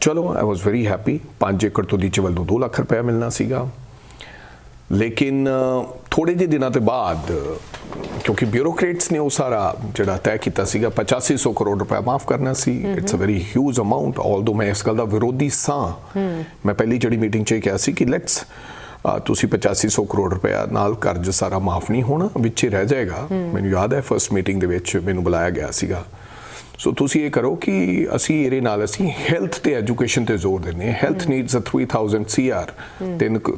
ਚਲੋ I was very happy 5 ਏਕੜ ਤੋਂ ਨੀਚੇ ਵੱਲ ਨੂੰ 2 ਲੱਖ ਰੁਪਏ ਮਿਲਣਾ ਸੀਗਾ ਲੇਕਿਨ ਥੋੜੇ ਜਿਹੇ ਦਿਨਾਂ ਤੋਂ ਬਾਅਦ ਕਿਉਂਕਿ ਬਿਊਰੋਕਰੇਟਸ ਨੇ ਉਹ ਸਾਰਾ ਜਿਹੜਾ ਤੈਅ ਕੀਤਾ ਸੀਗਾ 8500 ਕਰੋੜ ਰੁਪਏ ਮਾਫ ਕਰਨਾ ਸੀ it's a very huge amount although ਮੈਂ ਇਸ ਗੱਲ ਦਾ ਵਿਰੋਧੀ ਸਾਂ ਮੈਂ ਪਹਿਲੀ ਜਿਹੜੀ ਮੀਟਿੰਗ 'ਚ ਕਿਹਾ ਸੀ ਕਿ ਲੈਟਸ ਤੁਸੀਂ 8500 ਕਰੋੜ ਰੁਪਇਆ ਨਾਲ ਕਰਜ਼ ਸਾਰਾ ਮਾਫ ਨਹੀਂ ਹੋਣਾ ਵਿੱਚ ਹੀ ਰਹਿ ਜਾਏਗਾ ਮੈਨੂੰ ਯਾਦ ਹੈ ਫਰਸਟ ਮੀਟਿੰਗ ਦੇ ਵਿੱਚ ਮੈਨੂੰ ਬੁਲਾਇਆ ਗਿਆ ਸੀਗਾ ਸੋ ਤੁਸੀਂ ਇਹ ਕਰੋ ਕਿ ਅਸੀਂ ਇਹਦੇ ਨਾਲ ਅਸੀਂ ਹੈਲਥ ਤੇ ਐਜੂਕੇਸ਼ਨ ਤੇ ਜ਼ੋਰ ਦਿੰਦੇ ਹਾਂ ਹੈਲਥ ਨੀਡਸ ਅ 3000 CR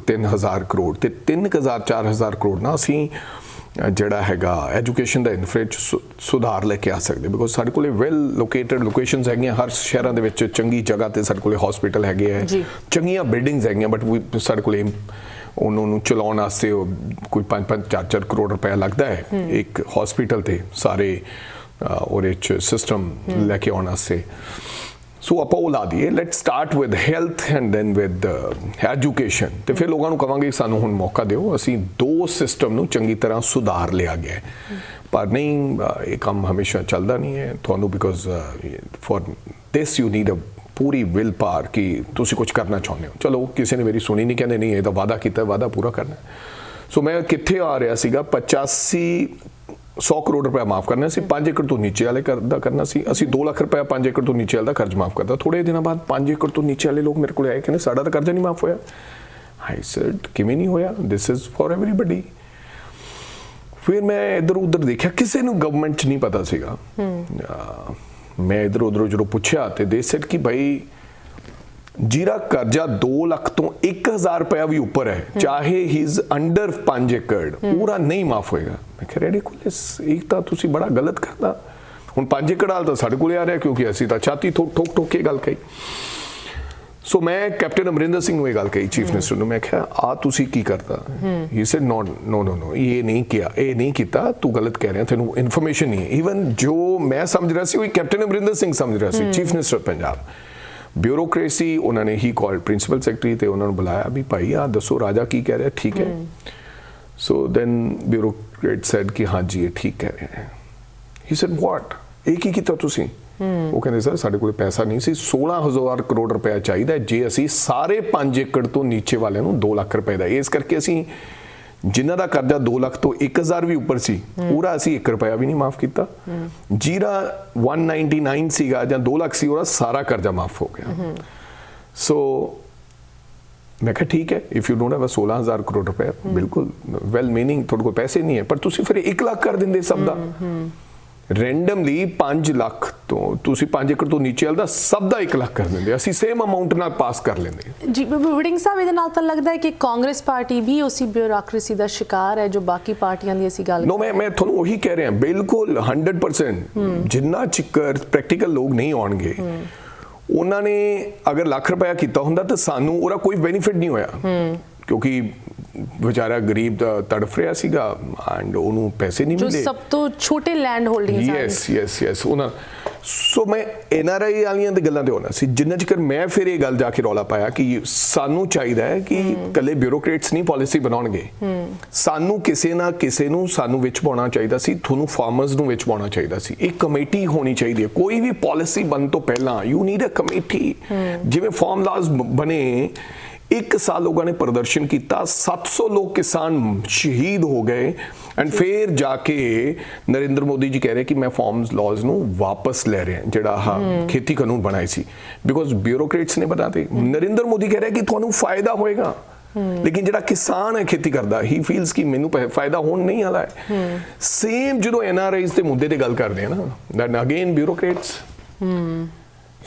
3000 ਕਰੋੜ ਤੇ 3000 4000 ਕਰੋੜ ਨਾ ਅਸੀਂ ਜਿਹੜਾ ਹੈਗਾ ਐਜੂਕੇਸ਼ਨ ਦਾ ਇਨਫਰਾਸਟ੍ਰਕਚਰ ਸੁਧਾਰ ਲੈ ਕੇ ਆ ਸਕਦੇ ਬਿਕੋਜ਼ ਸਾਡੇ ਕੋਲੇ ਵੈਲ ਲੋਕੇਟਡ ਲੋਕੇਸ਼ਨਸ ਹੈਗੀਆਂ ਹਰ ਸ਼ਹਿਰਾਂ ਦੇ ਵਿੱਚ ਚੰਗੀ ਜਗ੍ਹਾ ਤੇ ਸਾਡੇ ਕੋਲੇ ਹਸਪੀਟਲ ਹੈਗੇ ਹੈ ਚੰਗੀਆਂ ਬਿਲਡਿੰਗਸ ਹੈਗੀਆਂ ਬਟ ਸਾਡੇ ਕੋਲੇ ਉਹਨਾਂ ਨੂੰ ਚਲਾਉਣ ਵਾਸਤੇ ਕੋਈ 5-5 4-4 ਕਰੋੜ ਰੁਪਏ ਲੱਗਦਾ ਹੈ ਇੱਕ ਹਸਪੀਟਲ ਤੇ ਸਾਰੇ ਉਹਦੇ 'ਚ ਸਿਸਟਮ ਲੈ ਕੇ ਆਉਣ ਵਾਸਤੇ ਸੋ ਆਪਾਂ ਉਹ ਲਾ ਦਈਏ let start with health and then with education ਤੇ ਫਿਰ ਲੋਕਾਂ ਨੂੰ ਕਵਾਂਗੇ ਸਾਨੂੰ ਹੁਣ ਮੌਕਾ ਦਿਓ ਅਸੀਂ 2 ਸਿਸਟਮ ਨੂੰ ਚੰਗੀ ਤਰ੍ਹਾਂ ਸੁਧਾਰ ਲਿਆ ਗਿਆ ਪਰ ਨਹੀਂ ਇਹ ਕੰਮ ਹਮੇਸ਼ਾ ਚੱਲਦਾ ਨਹੀਂ ਹੈ ਤੁਹਾਨੂੰ because for this you need a ਪੂਰੀ ਵਿਲ ਪਾਵਰ ਕਿ ਤੁਸੀਂ ਕੁਝ ਕਰਨਾ ਚਾਹੁੰਦੇ ਹੋ ਚਲੋ ਕਿਸੇ ਨੇ ਮੇਰੀ ਸੁਣੀ ਨਹੀਂ ਕਹਿੰਦੇ ਨਹੀਂ ਇਹ ਤਾਂ ਵਾਅਦਾ ਕੀਤਾ ਵਾਅਦਾ ਪੂਰਾ ਕਰਨਾ ਸੋ ਮੈਂ ਕਿੱਥੇ ਆ ਰਿਹਾ ਸੀਗਾ 100 ਕਰੋੜ ਰੁਪਏ ਮਾਫ ਕਰਨਾ ਸੀ 5 ਏਕੜ ਤੋਂ ਨੀਚੇ ਵਾਲੇ ਦਾ ਕਰਨਾ ਸੀ ਅਸੀਂ 2 ਲੱਖ ਰੁਪਏ 5 ਏਕੜ ਤੋਂ ਨੀਚੇ ਵਾਲੇ ਦਾ ਕਰਜ਼ ਮਾਫ ਕਰਦਾ ਥੋੜੇ ਦਿਨਾਂ ਬਾਅਦ 5 ਏਕੜ ਤੋਂ ਨੀਚੇ ਵਾਲੇ ਲੋਕ ਮੇਰੇ ਕੋਲ ਆਏ ਕਹਿੰਦੇ ਸਾਡਾ ਤਾਂ ਕਰਜ਼ਾ ਨਹੀਂ ਮਾਫ ਹੋਇਆ ਆਈ ਸੈਡ ਕਿਵੇਂ ਨਹੀਂ ਹੋਇਆ ਦਿਸ ਇਜ਼ ਫॉर ਐਵਰੀਬਾਡੀ ਫਿਰ ਮੈਂ ਇੱਧਰ ਉੱਧਰ ਦੇਖਿਆ ਕਿਸੇ ਨੂੰ ਗਵਰਨਮੈਂਟ 'ਚ ਨਹੀਂ ਪਤਾ ਸੀਗਾ ਮੈਂ ਇੱਧਰ ਉੱਧਰ ਜਦੋਂ ਪੁੱਛਿਆ ਤੇ ਦੇ ਸੈਡ ਕਿ ਭਾਈ ਜਿਹੜਾ ਕਰਜ਼ਾ 2 ਲੱਖ ਤੋਂ 1000 ਰੁਪਇਆ ਵੀ ਉੱਪਰ ਹੈ ਚਾਹੇ ਹੀ ਇਜ਼ ਅੰਡਰ 5 ਏਕੜ ਪੂਰਾ ਨਹੀਂ ਮਾਫ ਹੋਏਗਾ ਮੈਂ ਕਿਹਾ ਰੈਡੀਕੁਲਸ ਇਹ ਤਾਂ ਤੁਸੀਂ ਬੜਾ ਗਲਤ ਕਰਦਾ ਹੁਣ 5 ਏਕੜ ਵਾਲਾ ਤਾਂ ਸਾਡੇ ਕੋਲੇ ਆ ਰਿਹਾ ਕਿਉਂਕਿ ਅਸੀਂ ਤਾਂ ਛਾਤੀ ਠੋਕ ਕੇ ਗੱਲ ਕਹੀ ਸੋ ਮੈਂ ਕੈਪਟਨ ਅਮਰਿੰਦਰ ਸਿੰਘ ਨੂੰ ਇਹ ਗੱਲ ਕਹੀ ਚੀਫ ਮਿਨਿਸਟਰ ਨੂੰ ਮੈਂ ਕਿਹਾ ਆ ਤੁਸੀਂ ਕੀ ਕਰਦਾ ਹੀ ਸੈਡ ਨੋ ਇਹ ਨਹੀਂ ਕੀਤਾ ਤੂੰ ਗਲਤ ਕਹਿ ਰਿਹਾ ਤੈਨੂੰ ਇਨਫੋਰਮੇਸ਼ਨ ਨਹੀਂ ਈਵਨ ਜੋ ਮੈਂ ਸਮਝ ਰਿਹਾ ਸੀ ਉਹ ਕੈਪਟਨ ਅਮਰਿੰਦਰ ਸਿੰਘ ਸਮਝ ਰਿਹਾ ਸੀ ਚੀਫ ਮਿਨਿਸਟਰ ਪੰਜਾਬ ਬਿਊਰੋਕ੍ਰੇਸੀ ਉਹਨਾਂ ਨੇ ਹੀ ਕਾਲਡ ਪ੍ਰਿੰਸੀਪਲ ਸੈਕਟਰੀ ਤੇ ਉਹਨਾਂ ਨੂੰ ਬੁਲਾਇਆ ਵੀ ਭਾਈ ਆ ਦੱਸੋ ਰਾਜਾ ਕੀ ਕਹਿ ਰਿਹਾ ਠੀਕ ਹੈ ਸੋ ਦੈਨ ਬਿਊਰੋਕਰੇਟ ਸੈਡ ਕਿ ਹਾਂ ਜੀ ਇਹ ਠੀਕ ਕਹਿ ਰਹੇ ਹੈ ਹੀ ਸੈਡ ਵਾਟ ਇਹ ਕੀ ਕੀਤਾ ਤੁਸੀਂ ਉਹ ਕਹਿੰਦੇ ਸਰ ਸਾਡੇ ਕੋਲ ਪੈਸਾ ਨਹੀਂ ਸੀ 16000 ਕਰੋੜ ਰੁਪਏ ਚਾਹੀਦਾ ਜੇ ਅਸੀਂ ਸਾਰੇ 5 ਏਕੜ ਤੋਂ ਨੀਚੇ ਵਾਲਿਆਂ ਨੂੰ 2 ਲੱਖ ਰੁਪਏ ਦਾ ਇਸ ਕਰਕੇ ਅਸੀਂ ਜਿਨ੍ਹਾਂ ਦਾ ਕਰਜ਼ਾ 2 ਲੱਖ ਤੋਂ 1000 ਵੀ ਉੱਪਰ ਸੀ ਪੂਰਾ ਅਸੀਂ 1 ਰੁਪਇਆ ਵੀ ਨਹੀਂ ਮਾਫ ਕੀਤਾ ਜਿਹੜਾ 199 ਸੀਗਾ ਜਾਂ 2 ਲੱਖ ਸੀ ਉਹਦਾ ਸਾਰਾ ਕਰਜ਼ਾ ਮਾਫ ਹੋ ਗਿਆ ਸੋ ਮੈਂ ਕਿਹਾ ਠੀਕ ਹੈ if you don't have 16000 crore ਰੁਪਏ ਬਿਲਕੁਲ ਵੈਲ ਮੀਨਿੰਗ ਤੁਹਾਡੇ ਕੋਲ ਪੈਸੇ ਨਹੀਂ ਹੈ ਪਰ ਤੁਸੀਂ ਫਿਰ 1 ਲੱਖ ਕਰ ਦਿੰਦੇ ਸਭ ਦਾ ਰੈਂਡਮਲੀ 5 ਲੱਖ ਤੋਂ ਤੁਸੀਂ 5 ਏਕੜ ਤੋਂ ਨੀਚੇ ਵਾਲਾ ਦਾ ਸਭ ਦਾ 1 ਲੱਖ ਕਰ ਦਿੰਦੇ ਅਸੀਂ ਸੇਮ ਅਮਾਉਂਟ ਨਾਲ ਪਾਸ ਕਰ ਲੈਂਦੇ ਜੀ ਵਿਡਿੰਗ ਸਾਹਿਬ ਇਹਦੇ ਨਾਲ ਤਾਂ ਲੱਗਦਾ ਹੈ ਕਿ ਕਾਂਗਰਸ ਪਾਰਟੀ ਵੀ ਉਸੇ ਬਿਊਰੋਕ੍ਰੇਸੀ ਦਾ ਸ਼ਿਕਾਰ ਹੈ ਜੋ ਬਾਕੀ ਪਾਰਟੀਆਂ ਦੀ ਅਸੀਂ ਗੱਲ ਮੈਂ ਤੁਹਾਨੂੰ ਉਹੀ ਕਹਿ ਰਿਹਾ ਬਿਲਕੁਲ 100% ਜਿੰਨਾ ਚਿਕਰ ਪ੍ਰੈਕਟੀਕਲ ਲੋਕ ਨਹੀਂ ਆਉਣਗੇ ਉਹਨਾਂ ਨੇ ਅਗਰ ਲੱਖ ਰੁਪਇਆ ਕੀਤਾ ਹੁੰਦਾ ਤਾਂ ਸਾਨੂੰ ਉਹਦਾ ਕੋਈ ਬੈਨੀਫਿਟ ਨਹੀਂ ਹੋਇਆ ਕਿਉਂਕਿ ਵਿਚਾਰਾ ਗਰੀਬ ਦਾ ਤੜਫ ਰਿਹਾ ਸੀਗਾ ਐਂਡ ਉਹਨੂੰ ਪੈਸੇ ਨਹੀਂ ਮਿਲੇ ਜੋ ਸਭ ਤੋਂ ਛੋਟੇ ਲੈਂਡ ਹੋਲਡਿੰਗਸ ਯੈਸ ਉਹਨਾਂ ਸੋ ਮੈਂ NRI ਵਾਲੀਆਂ ਦੀ ਗੱਲਾਂ ਤੇ ਹੋਣਾ ਸੀ ਜਿੰਨਾ ਚਿਰ ਮੈਂ ਫਿਰ ਇਹ ਗੱਲ ਜਾ ਕੇ ਰੌਲਾ ਪਾਇਆ ਕਿ ਸਾਨੂੰ ਚਾਹੀਦਾ ਹੈ ਕਿ ਕੱਲੇ ਬਿਊਰੋਕਰੇਟਸ ਨਹੀਂ ਪਾਲਿਸੀ ਬਣਾਉਣਗੇ ਸਾਨੂੰ ਕਿਸੇ ਨਾ ਕਿਸੇ ਨੂੰ ਸਾਨੂੰ ਵਿੱਚ ਪਾਉਣਾ ਚਾਹੀਦਾ ਸੀ ਤੁਹਾਨੂੰ ਫਾਰਮਰਸ ਨੂੰ ਵਿੱਚ ਪਾਉਣਾ ਚਾਹੀਦਾ ਸੀ ਇੱਕ ਕਮੇਟੀ ਹੋਣੀ ਚਾਹੀਦੀ ਹੈ ਕੋਈ ਵੀ ਪਾਲਿਸੀ ਬਣਨ ਤੋਂ ਪਹਿਲਾਂ ਯੂ ਨੀਡ ਅ ਕਮੇਟੀ ਜਿਵੇਂ ਫਾਰਮ ਲਾਜ਼ ਬਣੇ 1 ਸਾਲ ਲੋਕਾਂ ਨੇ ਪ੍ਰਦਰਸ਼ਨ ਕੀਤਾ 700 ਲੋਕ ਕਿਸਾਨ ਸ਼ਹੀਦ ਹੋ ਗਏ ਐਂਡ ਫਿਰ ਜਾ ਕੇ ਨਰਿੰਦਰ ਮੋਦੀ ਜੀ ਕਹਿ ਰਹੇ ਕਿ ਮੈਂ ਫਾਰਮਸ ਲਾਜ਼ ਨੂੰ ਵਾਪਸ ਲੈ ਰਿਹਾ ਜਿਹੜਾ ਖੇਤੀ ਕਾਨੂੰਨ ਬਣਾਏ ਸੀ ਬਿਕੋਜ਼ ਬਿਊਰੋਕਰੇਟਸ ਨੇ ਬਣਾਤੇ ਨਰਿੰਦਰ ਮੋਦੀ ਕਹਿ ਰਿਹਾ ਕਿ ਤੁਹਾਨੂੰ ਫਾਇਦਾ ਹੋਏਗਾ ਲੇਕਿਨ ਜਿਹੜਾ ਕਿਸਾਨ ਹੈ ਖੇਤੀ ਕਰਦਾ ਹੀ ਫੀਲਸ ਕਿ ਮੈਨੂੰ ਫਾਇਦਾ ਹੋਣ ਨਹੀਂ ਆਲਾ ਹੈ ਸੇਮ ਜਦੋਂ NRIs ਦੇ ਮੁੱਦੇ ਤੇ ਗੱਲ ਕਰਦੇ ਆ ਨਾ ਦੈਨ ਅਗੇਨ ਬਿਊਰੋਕਰੇਟਸ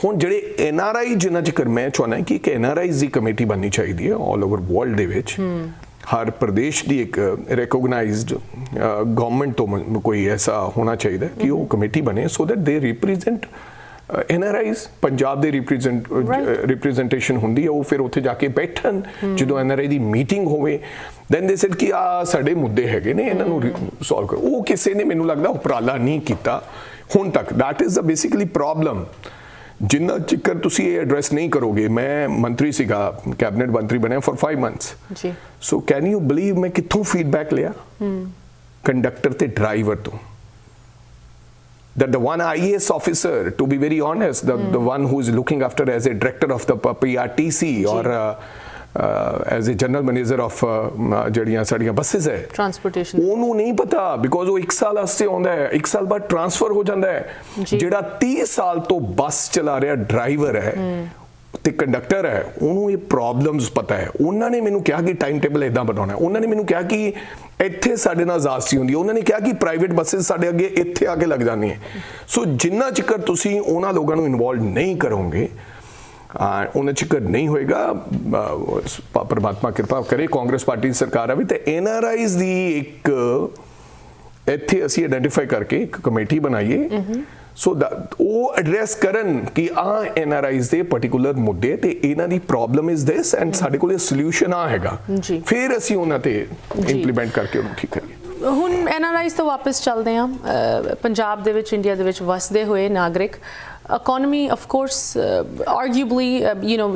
ਹੁਣ ਜਿਹੜੇ NRI ਜਿਨ੍ਹਾਂ ਚਿਰ ਮੈਂ ਚਾਹੁੰਦਾ ਕਿ ਇੱਕ NRIs ਦੀ ਕਮੇਟੀ ਬਣਨੀ ਚਾਹੀਦੀ ਹੈ ਆਲ ਓਵਰ ਵਰਲਡ ਦੇ ਵਿੱਚ ਹਰ ਪ੍ਰਦੇਸ਼ ਦੀ ਇੱਕ ਰੈਕੋਗਨਾਈਜ਼ਡ ਗਵਰਨਮੈਂਟ ਤੋਂ ਕੋਈ ਐਸਾ ਹੋਣਾ ਚਾਹੀਦਾ ਕਿ ਉਹ ਕਮੇਟੀ ਬਣੇ ਸੋ ਦੈਟ ਦੇ ਰਿਪਰੈਜ਼ੈਂਟ NRIs ਪੰਜਾਬ ਦੇ ਰਿਪਰੈਜ਼ੈਂਟੇਸ਼ਨ ਹੁੰਦੀ ਹੈ ਉਹ ਫਿਰ ਉੱਥੇ ਜਾ ਕੇ ਬੈਠਣ ਜਦੋਂ NRI ਦੀ ਮੀਟਿੰਗ ਹੋਵੇ ਦੈਨ ਦੇ ਸੈਡ ਕਿ ਆ ਸਾਡੇ ਮੁੱਦੇ ਹੈਗੇ ਨੇ ਇਹਨਾਂ ਨੂੰ ਸੋਲਵ ਕਰੋ ਉਹ ਕਿਸੇ ਨੇ ਮੈਨੂੰ ਲੱਗਦਾ ਉਪਰਾਲਾ ਨਹੀਂ ਕੀਤਾ ਹੁਣ ਤੱਕ that is the basically problem ਜਿੰਨਾ ਚਿਕਰ ਤੁਸੀਂ ਇਹ ਐਡਰੈਸ ਨਹੀਂ ਕਰੋਗੇ ਮੈਂ ਮੰਤਰੀ ਸੀਗਾ ਕੈਬਨਿਟ ਮੰਤਰੀ ਬਣਿਆ ਫॉर 5 months ਜੀ ਸੋ ਕੈਨ ਯੂ ਬਲੀਵ ਮੈਂ ਕਿੱਥੋਂ ਫੀਡਬੈਕ ਲਿਆ ਕੰਡਕਟਰ ਤੇ ਡਰਾਈਵਰ ਤੋਂ that the one IAS officer, to be very honest, the one who is looking after as a director of the PRTC or as a general manager of ਜਿਹੜੀਆਂ ਸਾਡੀਆਂ buses ਹੈ transportation, ਉਹਨੂੰ ਨਹੀਂ ਪਤਾ because ਉਹ 1 ਸਾਲ ਵਾਸਤੇ ਆਉਂਦਾ ਹੈ, 1 ਸਾਲ ਬਾਅਦ ਟ੍ਰਾਂਸਫਰ ਹੋ ਜਾਂਦਾ ਹੈ। ਜਿਹੜਾ 30 ਸਾਲ ਤੋਂ ਬੱਸ ਚਲਾ ਰਿਹਾ ਡਰਾਈਵਰ ਹੈ ਤੇ ਕੰਡਕਟਰ ਹੈ, ਉਹਨੂੰ ਇਹ ਪ੍ਰੋਬਲਮਸ ਪਤਾ ਹੈ। ਉਹਨਾਂ ਨੇ ਮੈਨੂੰ ਕਿਹਾ ਕਿ ਟਾਈਮ ਟੇਬਲ ਇਦਾਂ ਬਣਾਉਣਾ ਹੈ, ਉਹਨਾਂ ਨੇ ਮੈਨੂੰ ਕਿਹਾ ਕਿ ਇੱਥੇ ਸਾਡੇ ਨਾਲ ਜ਼ਾਸਤੀ ਹੁੰਦੀ ਹੈ, ਉਹਨਾਂ ਨੇ ਕਿਹਾ ਕਿ ਪ੍ਰਾਈਵੇਟ ਬੱਸਸ ਸਾਡੇ ਅੱਗੇ ਇੱਥੇ ਆ ਕੇ ਲੱਗ ਜਾਂਦੀਆਂ। ਸੋ ਜਿੰਨਾ ਚਿਰ ਤੁਸੀਂ ਉਹਨਾਂ ਲੋਕਾਂ ਨੂੰ ਇਨਵੋਲਵ ਨਹੀਂ ਕਰੋਗੇ, ਉਹਨਾਂ ਚਿਰ ਨਹੀਂ ਹੋਏਗਾ। ਪਰਮਾਤਮਾ ਕਿਰਪਾ ਕਰੇ, ਕਾਂਗਰਸ ਪਾਰਟੀ ਦੀ ਸਰਕਾਰ ਆਵੇ ਤੇ NRIs ਦੀ ਇੱਕ ਇੱਥੇ ਅਸੀਂ ਆਇਡੈਂਟੀਫਾਈ ਕਰਕੇ ਇੱਕ ਕਮੇਟੀ ਬਣਾਈਏ ਸੋ ਉਹ ਐਡਰੈਸ ਕਰਨ ਕਿ NRIs ਦੇ ਪਾਰਟਿਕੂਲਰ ਮੁੱਦੇ ਤੇ ਇਹਨਾਂ ਦੀ ਪ੍ਰੋਬਲਮ ਇਜ਼ ਦਿਸ ਐਂਡ ਸਾਡੇ ਕੋਲ ਸੋਲੂਸ਼ਨ ਹੈਗਾ, ਫਿਰ ਅਸੀਂ ਉਹਨਾਂ ਤੇ ਇੰਪਲੀਮੈਂਟ ਕਰਕੇ ਉਹਨੂੰ ਠੀਕ ਕਰੀਏ। ਹੁਣ NRIs ਤੋਂ ਵਾਪਸ ਚੱਲਦੇ ਹਾਂ। ਪੰਜਾਬ ਦੇ ਵਿੱਚ, ਇੰਡੀਆ ਦੇ ਵਿੱਚ ਵਸਦੇ ਹੋਏ ਨਾਗਰਿਕ, economy of course arguably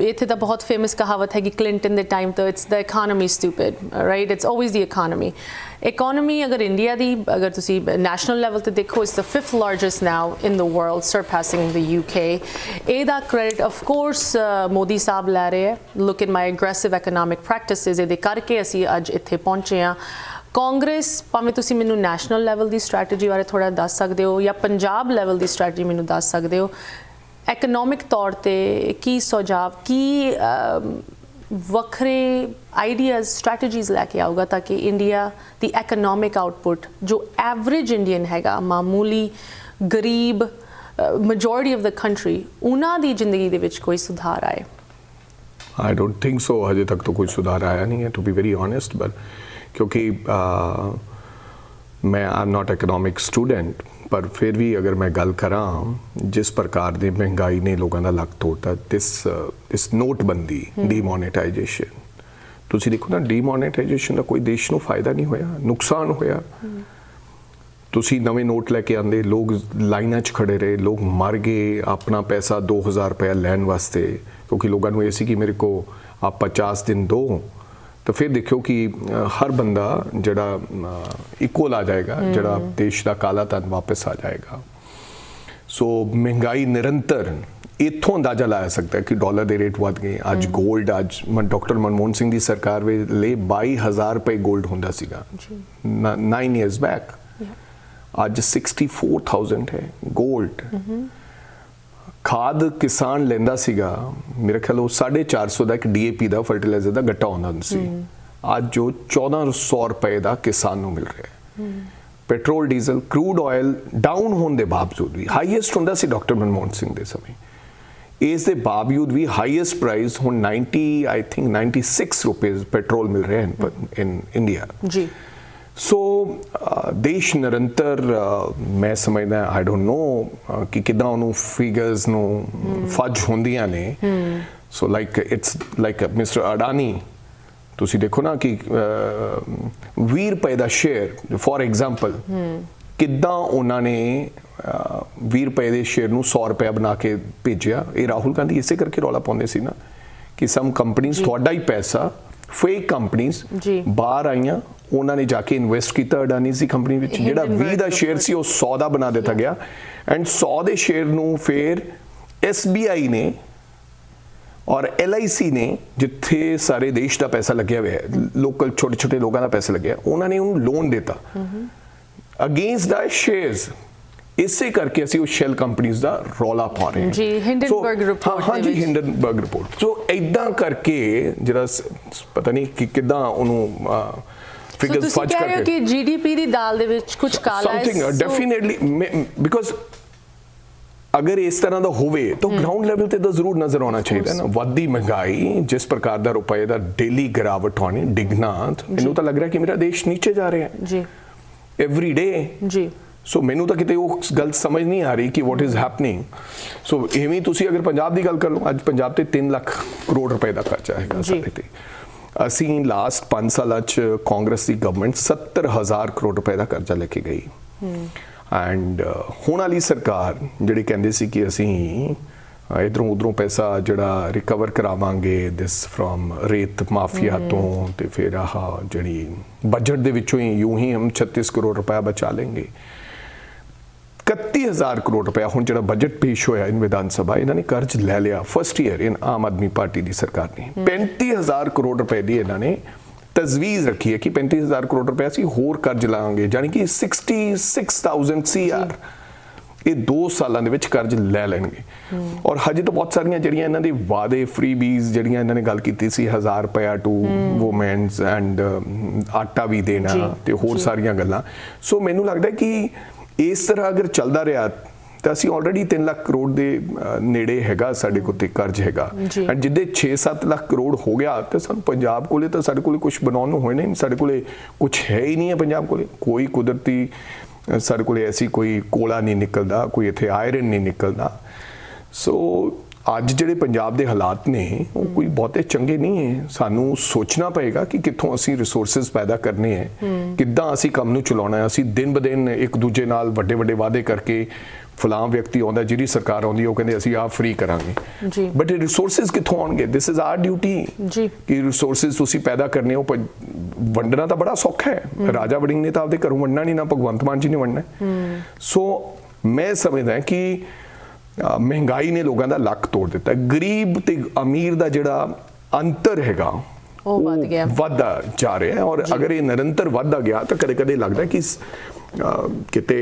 ਇੱਥੇ ਤਾਂ ਬਹੁਤ famous ਕਹਾਵਤ ਹੈ ਕਿ ਕਲਿੰਟਨ ਦੇ ਟਾਈਮ ਤੋਂ it's the economy stupid, right? It's always the economy ਅਗਰ ਇੰਡੀਆ ਦੀ ਅਗਰ ਤੁਸੀਂ national level ਤੇ ਦੇਖੋ, it's the 5th largest now in the world, surpassing the UK। ਇਹਦਾ credit of course ਮੋਦੀ ਸਾਹਿਬ ਲੈ ਰਹੇ ਹੈ। look at my aggressive economic practices, ਇਹਦੇ ਕਰਕੇ ਅਸੀਂ ਅੱਜ ਇੱਥੇ ਪਹੁੰਚੇ ਹਾਂ। ਕਾਂਗਰਸ, ਭਾਵੇਂ ਤੁਸੀਂ ਮੈਨੂੰ ਨੈਸ਼ਨਲ ਲੈਵਲ ਦੀ ਸਟ੍ਰੈਟਜੀ ਬਾਰੇ ਥੋੜ੍ਹਾ ਦੱਸ ਸਕਦੇ ਹੋ ਜਾਂ ਪੰਜਾਬ ਲੈਵਲ ਦੀ ਸਟ੍ਰੈਟਜੀ ਮੈਨੂੰ ਦੱਸ ਸਕਦੇ ਹੋ, ਐਕਨੋਮਿਕ ਤੌਰ 'ਤੇ ਕੀ ਸੁਝਾਅ, ਕੀ ਵੱਖਰੇ ਆਈਡੀਆਜ਼, ਸਟ੍ਰੈਟਜੀਜ਼ ਲੈ ਕੇ ਆਊਗਾ ਤਾਂ ਕਿ ਇੰਡੀਆ ਦੀ ਐਕਨੋਮਿਕ ਆਊਟਪੁੱਟ ਜੋ ਐਵਰੇਜ ਇੰਡੀਅਨ ਹੈਗਾ, ਮਾਮੂਲੀ ਗਰੀਬ ਮੈਜੋਰਿਟੀ ਆਫ ਦ ਕੰਟਰੀ, ਉਹਨਾਂ ਦੀ ਜ਼ਿੰਦਗੀ ਦੇ ਵਿੱਚ ਕੋਈ ਸੁਧਾਰ ਆਏ? I don't think so, ਹਜੇ ਤੱਕ ਤਾਂ ਕੋਈ ਸੁਧਾਰ ਆਇਆ ਨਹੀਂ ਹੈ, to be very honest. But क्योंकि मैं I am not economic student, पर फिर भी अगर मैं गल करा जिस प्रकार की महंगाई ने लोगों का लक तोड़ता, इस नोटबंदी, डीमोनेटाइजेशन, तुसी देखो ना, डीमोनेटाइजेशन का कोई देश को फायदा नहीं होया, नुकसान होया। तुसी नवे नोट लैके आंदे, लोग लाइना च खड़े रहे, लोग मर गए अपना पैसा 2000 रुपया लैन वास्ते, क्योंकि लोगों को ये सी कि मेरे को आप 50 दिन दो, तो फिर देखो कि हर बंदा जड़ा इक्वल आ जाएगा, जड़ा देश का काला धन वापस आ जाएगा। सो महंगाई निरंतर, इत्थों अंदाजा लाया सकता है कि डॉलर के रेट बढ़ गए। अज गोल्ड, अज डॉक्टर मनमोहन सिंह की सरकार वे 22,000 रुपए गोल्ड होंदा सीगा 9 years बैक, अज 64,000 है गोल्ड। खाद किसान लेंदा सीगा मेरे ख्याल 450 का एक DAP का फर्टिलाइजर का गट्टा होंदा सी, अज जो 1400 रुपए का किसान को मिल रहा है। Petrol, diesel, crude oil down होने के बावजूद भी हाईएस्ट होंदा सी डॉक्टर मनमोहन सिंह के समय, इस दे बावजूद भी हाईएस्ट प्राइस हुण 96 रुपीज़ पेट्रोल मिल रहे हैं इन इंडिया जी। सो देश निरंतर मैं समझदा, आई डोंट नो कि किदां उन्होंने फिगर्स नो फज होंदियां ने। So like it's like mister Adani, तुसी देखो ना कि 20 रुपए का शेयर फॉर एग्जाम्पल, किदां उन्होंने 20 रुपए के शेयर नूं 100 रुपया बना के भेजिया। ये राहुल गांधी इसे करके रौला पाउंदे सी ना कि सम कंपनीज थोड़ा ही पैसा, फेक कंपनीज बाहर आईयां, उन्होंने जाके इन्वेस्ट किया अडानी की कंपनी में, जिहड़ा 20 का शेयर सी वो 100 का बना दिता गया एंड 100 के शेयर नूं फिर SBI ने और LIC ने, जिथे सारे देश का पैसा लग्या हुआ है, लोकल छोटे छोटे लोगों का पैसा लग्या, उन्होंने उन्हें लोन देता अगेंस्ट द शेयर्स। इसे करके ਅਸੀਂ ਉਹ ਸ਼ੈਲ ਕੰਪਨੀਆਂ ਦਾ ਰੌਲਾ ਪਾ ਰਹੇ ਹਾਂ ਜੀ। ਹਿੰਡਨਬਰਗ ਰਿਪੋਰਟ ਹਾਂ ਜੀ, ਹਿੰਡਨਬਰਗ ਰਿਪੋਰਟ। ਸੋ ਇਦਾਂ ਕਰਕੇ ਜਿਹੜਾ ਪਤਾ ਨਹੀਂ ਕਿ ਕਿਦਾਂ ਉਹਨੂੰ ਫਿਗਰਸ ਫੱਜ ਕਰਕੇ, ਤੁਸੀਂ ਕਿ GDP ਦੀ ਦਾਲ ਦੇ ਵਿੱਚ ਕੁਝ ਕਾਲਾ ਹੈ, ਸਮਥਿੰਗ ਡੈਫੀਨਿਟਲੀ, ਬਿਕਾਜ਼ अगर इस तरह का होवे तो ग्राउंड लेवल ते तो जरूर नजर आना चाहिए ना। वधी महंगाई, जिस प्रकार का रुपए का डेली गिरावट होनी, डिगना, मैनू तो लग रहा है कि मेरा देश नीचे जा रहा है जी एवरी डे जी। सो मैनू तो किते वो गल समझ नहीं आ रही कि वॉट इज़ हैपनिंग। सो इवें तुसी अगर पंजाब की गल कर लो, अज पंजाब ते 3 लाख करोड़ रुपए का खर्चा है साडे ते। असी लास्ट 5 साल कांग्रेस की गवर्नमेंट 70,000 करोड़ रुपए का कर्जा लेके गई एंड हुण वाली सरकार जिहड़ी कहंदी सी कि असी इधरों उधरों पैसा जिहड़ा रिकवर करावांगे दिस फ्रॉम रेत माफिया तो ते फिर आह जिहड़ी बजट दे विचों ही यूं ही हम 36 करोड़ रुपया बचा लेंगे। 35,000 ਕਰੋੜ ਰੁਪਇਆ ਹੁਣ ਜਿਹੜਾ ਬਜਟ ਪੇਸ਼ ਹੋਇਆ ਇਨ ਵਿਧਾਨ ਸਭਾ, ਇਹਨਾਂ ਨੇ ਕਰਜ਼ ਲੈ ਲਿਆ ਫਸਟ ਈਅਰ ਇਨ ਆਮ ਆਦਮੀ ਪਾਰਟੀ ਦੀ ਸਰਕਾਰ ਨੇ। 35,000 ਕਰੋੜ ਰੁਪਏ ਦੀ ਇਹਨਾਂ ਨੇ ਤਜਵੀਜ਼ ਰੱਖੀ ਹੈ ਕਿ 35,000 ਕਰੋੜ ਰੁਪਏ ਅਸੀਂ ਹੋਰ ਕਰਜ਼ ਲਾਂਗੇ, ਜਾਨੀ ਕਿ 66,000 CR ਇਹ 2 ਸਾਲਾਂ ਦੇ ਵਿੱਚ ਕਰਜ਼ ਲੈ ਲੈਣਗੇ। ਔਰ ਹਜੇ ਤਾਂ ਬਹੁਤ ਸਾਰੀਆਂ ਜਿਹੜੀਆਂ ਇਹਨਾਂ ਦੇ ਵਾਅਦੇ ਫ੍ਰੀਬੀਜ਼ ਜਿਹੜੀਆਂ ਇਹਨਾਂ ਨੇ ਗੱਲ ਕੀਤੀ ਸੀ, 1000 ਰੁਪਇਆ ਟੂ ਵੂਮੈਨਸ ਐਂਡ ਆਟਾ ਵੀ ਦੇਣਾ ਤੇ ਹੋਰ ਸਾਰੀਆਂ ਗੱਲਾਂ। ਸੋ ਮੈਨੂੰ ਲੱਗਦਾ ਕਿ ਇਸ ਤਰ੍ਹਾਂ ਅਗਰ ਚੱਲਦਾ ਰਿਹਾ ਤਾਂ ਅਸੀਂ ਆਲਰੇਡੀ 3 ਲੱਖ ਕਰੋੜ ਦੇ ਨੇੜੇ ਹੈਗਾ ਸਾਡੇ ਕੋਲ ਤੇ ਕਰਜ਼ ਹੈਗਾ। ਐਂਡ ਜਿੱਦੇ 6-7 ਲੱਖ ਕਰੋੜ ਹੋ ਗਿਆ ਤੇ ਸਾਨੂੰ ਪੰਜਾਬ ਕੋਲੇ ਤਾਂ ਸਾਡੇ ਕੋਲੇ ਕੁਝ ਬਣਾਉਣ ਨੂੰ ਹੋਏ ਨਹੀਂ, ਸਾਡੇ ਕੋਲੇ ਕੁਝ ਹੈ ਹੀ ਨਹੀਂ ਹੈ ਪੰਜਾਬ ਕੋਲੇ। ਕੋਈ ਕੁਦਰਤੀ ਸਾਡੇ ਕੋਲੇ ਐਸੀ ਕੋਈ ਕੋਲਾ ਨਹੀਂ ਨਿਕਲਦਾ, ਕੋਈ ਇੱਥੇ ਆਇਰਨ ਨਹੀਂ ਨਿਕਲਦਾ। ਸੋ ਅੱਜ ਜਿਹੜੇ ਪੰਜਾਬ ਦੇ ਹਾਲਾਤ ਨੇ ਉਹ ਕੋਈ ਬਹੁਤੇ ਚੰਗੇ ਨਹੀਂ ਹੈ। ਸਾਨੂੰ ਸੋਚਣਾ ਪਏਗਾ ਕਿ ਕਿੱਥੋਂ ਅਸੀਂ ਰਿਸੋਰਸਸ ਪੈਦਾ ਕਰਨੇ ਹੈ, ਕਿੱਦਾਂ ਅਸੀਂ ਕੰਮ ਨੂੰ ਚਲਾਉਣਾ ਹੈ। ਅਸੀਂ ਦਿਨ ਬ ਦਿਨ ਇੱਕ ਦੂਜੇ ਨਾਲ ਵੱਡੇ ਵੱਡੇ ਵਾਅਦੇ ਕਰਕੇ ਫਲਾਂ ਵਿਅਕਤੀ ਆਉਂਦਾ, ਜਿਹੜੀ ਸਰਕਾਰ ਆਉਂਦੀ ਉਹ ਕਹਿੰਦੇ ਅਸੀਂ ਆਹ ਫ੍ਰੀ ਕਰਾਂਗੇ, ਬਟ ਇਹ ਰਿਸੋਰਸਸ ਕਿੱਥੋਂ ਆਉਣਗੇ? ਦਿਸ ਇਜ਼ ਆਰ ਡਿਊਟੀ ਕਿ ਰਿਸੋਰਸਸ ਤੁਸੀਂ ਪੈਦਾ ਕਰਨੇ ਹੋ। ਵੰਡਣਾ ਤਾਂ ਬੜਾ ਸੌਖਾ ਹੈ, ਰਾਜਾ ਵੜਿੰਗ ਨੇ ਤਾਂ ਆਪਦੇ ਘਰੋਂ ਵੰਡਣਾ ਨਹੀਂ, ਨਾ ਭਗਵੰਤ ਮਾਨ ਜੀ ਨੇ ਵੰਡਣਾ। ਸੋ ਮੈਂ ਸਮਝਦਾ ਕਿ ਮਹਿੰਗਾਈ ਨੇ ਲੋਕਾਂ ਦਾ ਲੱਕ ਤੋੜ ਦਿੱਤਾ। ਗਰੀਬ ਤੇ ਅਮੀਰ ਦਾ ਜਿਹੜਾ ਅੰਤਰ ਹੈਗਾ ਉਹ ਵੱਧਦਾ ਜਾ ਰਿਹਾ ਹੈ। ਔਰ ਅਗਰ ਇਹ ਨਿਰੰਤਰ ਵੱਧਦਾ ਗਿਆ ਤਾਂ ਕਦੇ ਕਦੇ ਲੱਗਦਾ ਕਿ ਕਿਤੇ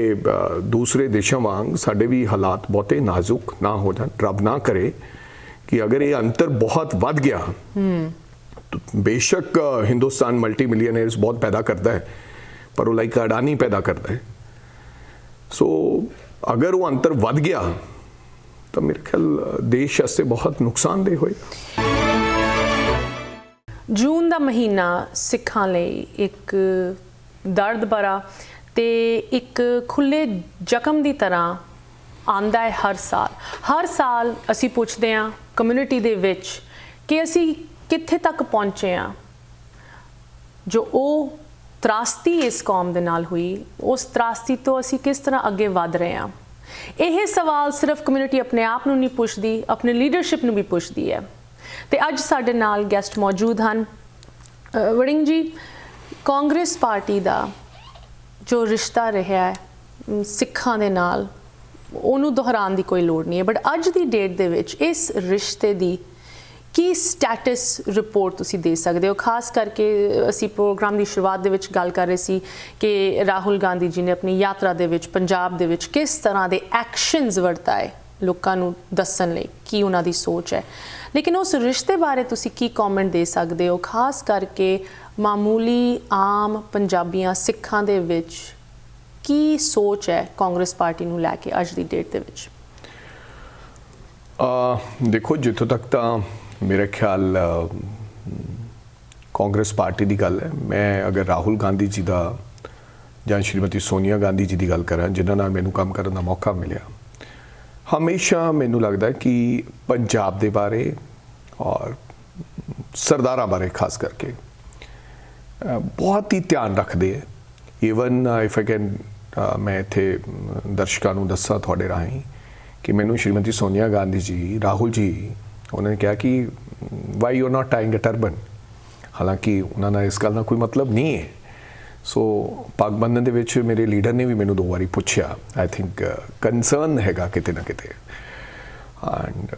ਦੂਸਰੇ ਦੇਸ਼ਾਂ ਵਾਂਗ ਸਾਡੇ ਵੀ ਹਾਲਾਤ ਬਹੁਤੇ ਨਾਜ਼ੁਕ ਨਾ ਹੋ ਜਾਣ। ਰੱਬ ਨਾ ਕਰੇ ਕਿ ਅਗਰ ਇਹ ਅੰਤਰ ਬਹੁਤ ਵੱਧ ਗਿਆ तो बेशक हिंदुस्तान मल्टी मिलियनर्स बहुत पैदा करता है, पर वो लाइक अडानी पैदा करता है। सो अगर वो अंतर बढ़ गया तो मेरे ख्याल देश वास्ते बहुत नुकसानदेह होएगा। जून का महीना सिखां लई एक दर्द भरा ते एक खुले जख्म की तरह आंदा है। हर साल असी पुछदे हां कम्यूनिटी दे विच कि असी कित्थे तक पहुंचे हैं। जो ਉਹ ਤਰਾਸਦੀ ਇਸ ਕੌਮ ਦੇ ਨਾਲ ਹੋਈ, ਉਸ ਤਰਾਸਦੀ ਤੋਂ ਅਸੀਂ ਕਿਸ ਤਰ੍ਹਾਂ ਅੱਗੇ ਵਧ ਰਹੇ ਹਾਂ। ਇਹ ਸਵਾਲ ਸਿਰਫ ਕਮਿਊਨਿਟੀ ਆਪਣੇ ਆਪ ਨੂੰ ਨਹੀਂ ਪੁੱਛਦੀ, ਆਪਣੇ ਲੀਡਰਸ਼ਿਪ ਨੂੰ ਵੀ ਪੁੱਛਦੀ ਹੈ। ਤੇ ਅੱਜ ਸਾਡੇ ਨਾਲ ਗੈਸਟ ਮੌਜੂਦ ਹਨ। ਵੜਿੰਗ ਜੀ, ਕਾਂਗਰਸ ਪਾਰਟੀ ਦਾ ਜੋ ਰਿਸ਼ਤਾ ਰਿਹਾ ਹੈ ਸਿੱਖਾਂ ਦੇ ਨਾਲ, ਉਹਨੂੰ ਦੁਹਰਾਉਣ ਦੀ ਕੋਈ ਲੋੜ ਨਹੀਂ ਹੈ, ਬਟ ਅੱਜ ਦੀ ਡੇਟ ਦੇ ਵਿੱਚ ਇਸ ਰਿਸ਼ਤੇ ਦੀ ਕੀ ਸਟੇਟਸ ਰਿਪੋਰਟ ਤੁਸੀਂ ਦੇ ਸਕਦੇ ਹੋ? ਖਾਸ ਕਰਕੇ ਅਸੀਂ ਪ੍ਰੋਗਰਾਮ ਦੀ ਸ਼ੁਰੂਆਤ ਦੇ ਵਿੱਚ ਗੱਲ ਕਰ ਰਹੇ ਸੀ ਕਿ ਰਾਹੁਲ ਗਾਂਧੀ ਜੀ ਨੇ ਆਪਣੀ ਯਾਤਰਾ ਦੇ ਵਿੱਚ ਪੰਜਾਬ ਦੇ ਵਿੱਚ ਕਿਸ ਤਰ੍ਹਾਂ ਦੇ ਐਕਸ਼ਨਸ ਵਰਤਾਏ ਲੋਕਾਂ ਨੂੰ ਦੱਸਣ ਲਈ ਕੀ ਉਹਨਾਂ ਦੀ ਸੋਚ ਹੈ, ਲੇਕਿਨ ਉਸ ਰਿਸ਼ਤੇ ਬਾਰੇ ਤੁਸੀਂ ਕੀ ਕਮੈਂਟ ਦੇ ਸਕਦੇ ਹੋ? ਖਾਸ ਕਰਕੇ ਮਾਮੂਲੀ ਆਮ ਪੰਜਾਬੀਆਂ ਸਿੱਖਾਂ ਦੇ ਵਿੱਚ ਕੀ ਸੋਚ ਹੈ ਕਾਂਗਰਸ ਪਾਰਟੀ ਨੂੰ ਲੈ ਕੇ ਅੱਜ ਦੀ ਡੇਟ ਦੇ ਵਿੱਚ? ਦੇਖੋ, ਜਿੱਥੋਂ ਤੱਕ ਤਾਂ मेरे ख्याल कांग्रेस पार्टी की गल है, मैं अगर राहुल गांधी जी का ਜਾਂ श्रीमती सोनिया गांधी जी की गल करा जिन्हों नाल मैनू काम करने का मौका मिले, हमेशा मैनू लगता है कि पंजाब के बारे और सरदारां बारे खास करके बहुत ही ध्यान रखते हैं। ईवन इफ आई कैन मैं इत्थे दर्शकों को दसा थोड़े राही कि मैनू श्रीमती सोनिया गांधी जी, राहुल जी, उन्होंने कहा कि why you not tying a turban, हालांकि उन्होंने इस गल का कोई मतलब नहीं है। सो पग बंधन दे विच मेरे लीडर ने भी मैनू 2 बारी पूछा, आई थिंक कंसर्न हैगा किते ना किते। एंड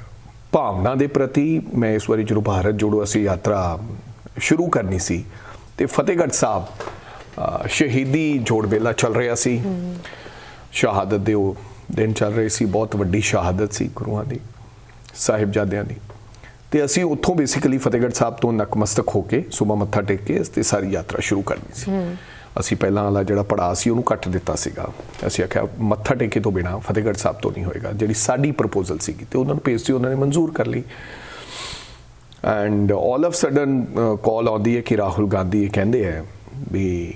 भावना के प्रति मैं इस बारी जो भारत जोड़ो असी यात्रा शुरू करनी सी ते फतेहगढ़ साहब शहीदी जोड़ मेला चल रहा सी, शहादत दे दिन चल रहे सी, बहुत वड्डी शहादत सी गुरुआं दी, ਸਾਹਿਬਜ਼ਾਦਿਆਂ ਦੀ। ਤੇ ਅਸੀਂ ਉੱਥੋਂ ਬੇਸਿਕਲੀ ਫਤਿਹਗੜ੍ਹ ਸਾਹਿਬ ਤੋਂ ਨਕਮਸਤਕ ਹੋ ਕੇ ਸੁਬਾ ਮੱਥਾ ਟੇਕ ਕੇ ਤੇ ਸਾਰੀ ਯਾਤਰਾ ਸ਼ੁਰੂ ਕਰਨੀ ਸੀ। ਅਸੀਂ ਪਹਿਲਾਂ ਵਾਲਾ ਜਿਹੜਾ ਪੜਾਅ ਸੀ ਉਹਨੂੰ ਕੱਟ ਦਿੱਤਾ ਸੀਗਾ। ਅਸੀਂ ਆਖਿਆ ਮੱਥਾ ਟੇਕੇ ਤੋਂ ਬਿਨਾ ਫਤਿਹਗੜ੍ਹ ਸਾਹਿਬ ਤੋਂ ਨਹੀਂ ਹੋਏਗਾ। ਜਿਹੜੀ ਸਾਡੀ ਪ੍ਰਪੋਜ਼ਲ ਸੀਗੀ ਤੇ ਉਹਨਾਂ ਨੂੰ ਭੇਜ ਸੀ, ਉਹਨਾਂ ਨੇ ਮਨਜ਼ੂਰ ਕਰ ਲਈ। ਐਂਡ ਆਲ ਆਫ ਸਡਨ ਕਾਲ ਆਉਂਦੀ ਹੈ ਕਿ ਰਾਹੁਲ ਗਾਂਧੀ ਇਹ ਕਹਿੰਦੇ ਹੈ ਵੀ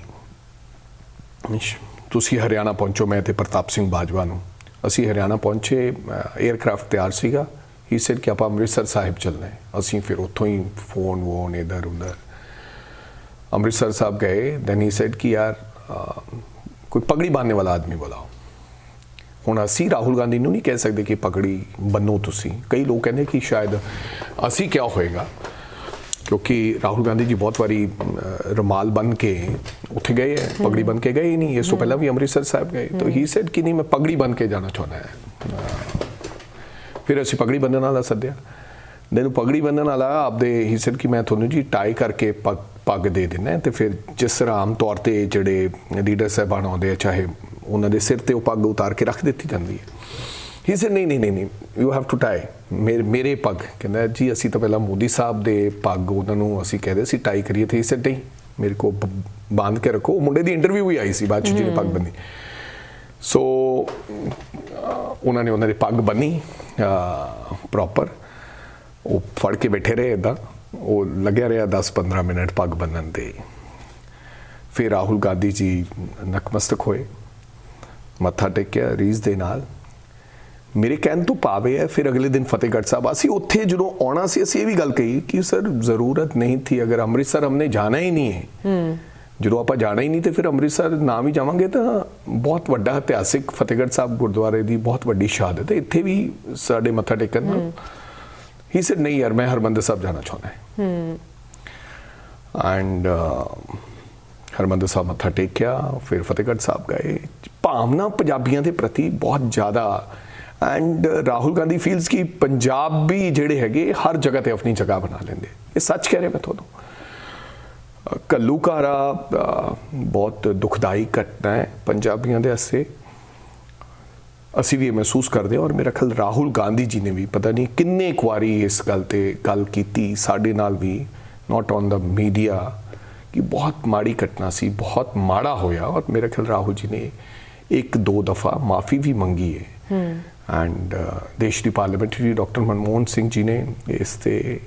ਤੁਸੀਂ ਹਰਿਆਣਾ ਪਹੁੰਚੋ, ਮੈਂ ਤੇ ਪ੍ਰਤਾਪ ਸਿੰਘ ਬਾਜਵਾ ਨੂੰ। ਅਸੀਂ ਹਰਿਆਣਾ ਪਹੁੰਚੇ, 에ਅਰਕ੍ਰਾਫਟ ਤਿਆਰ ਸੀਗਾ। ही सेड कि आप अमृतसर साहिब चलना है। असी फिर उतों ही फोन वोन इधर उधर अमृतसर साहब गए। दैन ही सेड कि यार कोई पगड़ी बांधने वाला आदमी बुलाओ। हुण असी राहुल गांधी नूं नहीं कह सकते कि पगड़ी बनो तुसी। कई लोग कहते कि शायद असी क्या होएगा, क्योंकि राहुल गांधी जी बहुत बारी रुमाल बन के उत्थे गए है, पगड़ी बन के गए ही नहीं, इस तो पहला भी अमृतसर साहब गए, तो ही सेड कि नहीं मैं पगड़ी बन के जाना चाहना है। फिर ਅਸੀਂ पगड़ी बंधन वाला सद्या, ਜਦੋਂ पगड़ी बंधन वाला आपदे ही सेड कि मैं ਤੁਹਾਨੂੰ जी टाई करके पग दे देना, तो फिर जिस तरह आम तौर पर ਜਿਹੜੇ लीडर साहबान आते हैं चाहे उन्होंने सिर ते पग उतार के रख दी जाती है, ही सेड नहीं नहीं नहीं नहीं यू हैव टू टाई मेरे पग, कहना जी असी तो पहला मोदी साहब दे पग उन्होंने असी कहते सी टाई करिए, थे ही सेड नहीं मेरे को बांध के रखो, मुंडे की इंटरव्यू भी आई सी बाद जिन्हें पग बनी, सो उन्होंने उन्होंने पग बनी प्रॉपर, वो फड़ के बैठे रहे इदा, वो लग्या रहा 10-15 मिनट पग बन्नन ते, फिर राहुल गांधी जी नकमस्तक होए, मत्था टेकिया रीस दे नाल, मेरे कहन तो पावे है। फिर अगले दिन फतेहगढ़ साहब असी उत्थे जो आना सी असी ये भी गल कही कि सर जरूरत नहीं थी, अगर अमृतसर हमने जाना ही नहीं है, जो आप जाना ही नहीं तो फिर अमृतसर ना भी जावांगे तो बहुत वड्डा इतिहासिक फतेहगढ़ साहब गुरुद्वारे की बहुत वड्डी शहादत है, इत्थे भी साडे मत्था टेकन ही सेड नहीं यार मैं हरमंदिर साहब जाना चाहना है, एंड हरमंदिर साहब मत्था टेकिया, फिर फतेहगढ़ साहब गए, भावना पंजाबियों के प्रति बहुत ज़्यादा, एंड राहुल गांधी फील्स कि पंजाब भी जेड़े हैगे हर जगह ते अपनी जगह बना लेंगे, ये सच कह रहे मैं थोड़ा। घल्लूघारा बहुत दुखदाई घटना है पंजाबियों के वास्ते, असी भी महसूस करते हैं, और मेरा ख्याल राहुल गांधी जी ने भी पता नहीं किन्ने एक वारी इस गल ते गल कीती साडे नाल भी, नॉट ऑन द मीडिया, कि बहुत माड़ी घटना सी, बहुत माड़ा होया, और मेरा ख्याल राहुल जी ने 1-2 दफ़ा माफ़ी भी मंगी है, एंड देश की पार्लियामेंट्री डॉक्टर मनमोहन सिंह जी ने इस ते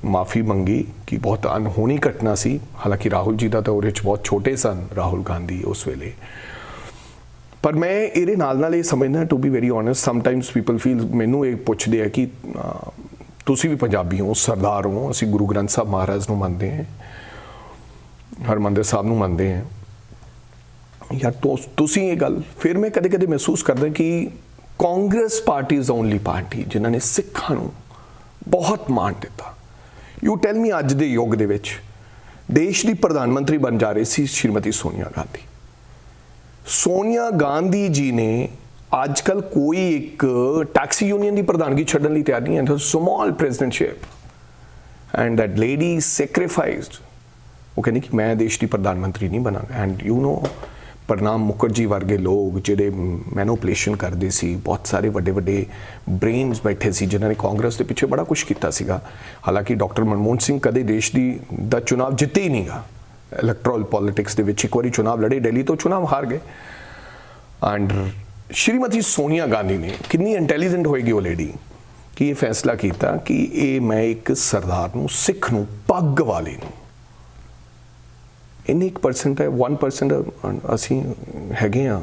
माफ़ी मंगी कि बहुत अनहोनी घटना सी, हालांकि राहुल जी का तो उहदे च बहुत छोटे सन राहुल गांधी उस वेले, पर मैं ये नाल ये समझना to be very honest, sometimes people feel मैनू ये पुछते हैं कि तुसी भी पंजाबी हो, सरदार हो, असी गुरु ग्रंथ साहब महाराज नूं मनते हैं, हरमंदिर साहब नूं मनते हैं यार, तो तुसी ये गल, फिर मैं कदे कदे महसूस करदा कि Congress party is only party जिन्होंने सिखां नूं बहुत मान दिता। यू टेल मी अज दे युग दे विच देश की प्रधानमंत्री बन जा रही सी श्रीमती सोनिया गांधी जी ने आजकल कोई एक टैक्सी यूनियन की प्रधानगी छड्डण लई तैयार नहीं है, small presidentship, and that lady sacrificed, वो कहनी कि मैं देश की प्रधानमंत्री नहीं बनांगा, एंड यू नो प्रणाब मुखर्जी वर्गे लोग जिहड़े मैनोपुलेशन करते सी, बहुत सारे वड्डे वड्डे ब्रेन्स बैठे सी जिन्होंने कांग्रेस के पिछे बड़ा कुछ किया सीगा, हालांकि डॉक्टर मनमोहन सिंह कदे देश दा चुनाव जिते ही नहीं गा, इलैक्टोरल पॉलिटिक्स के विच एक बारी चुनाव लड़े, दिल्ली तो चुनाव हार गए, एंड श्रीमती सोनिया गांधी ने कितनी इंटैलीजेंट होएगी वो लेडी कि ये फैसला किया कि ये मैं एक सरदार नूं सिख नूं पग वाले नूं, इन्नी 1% है 1% असी हैगे हाँ,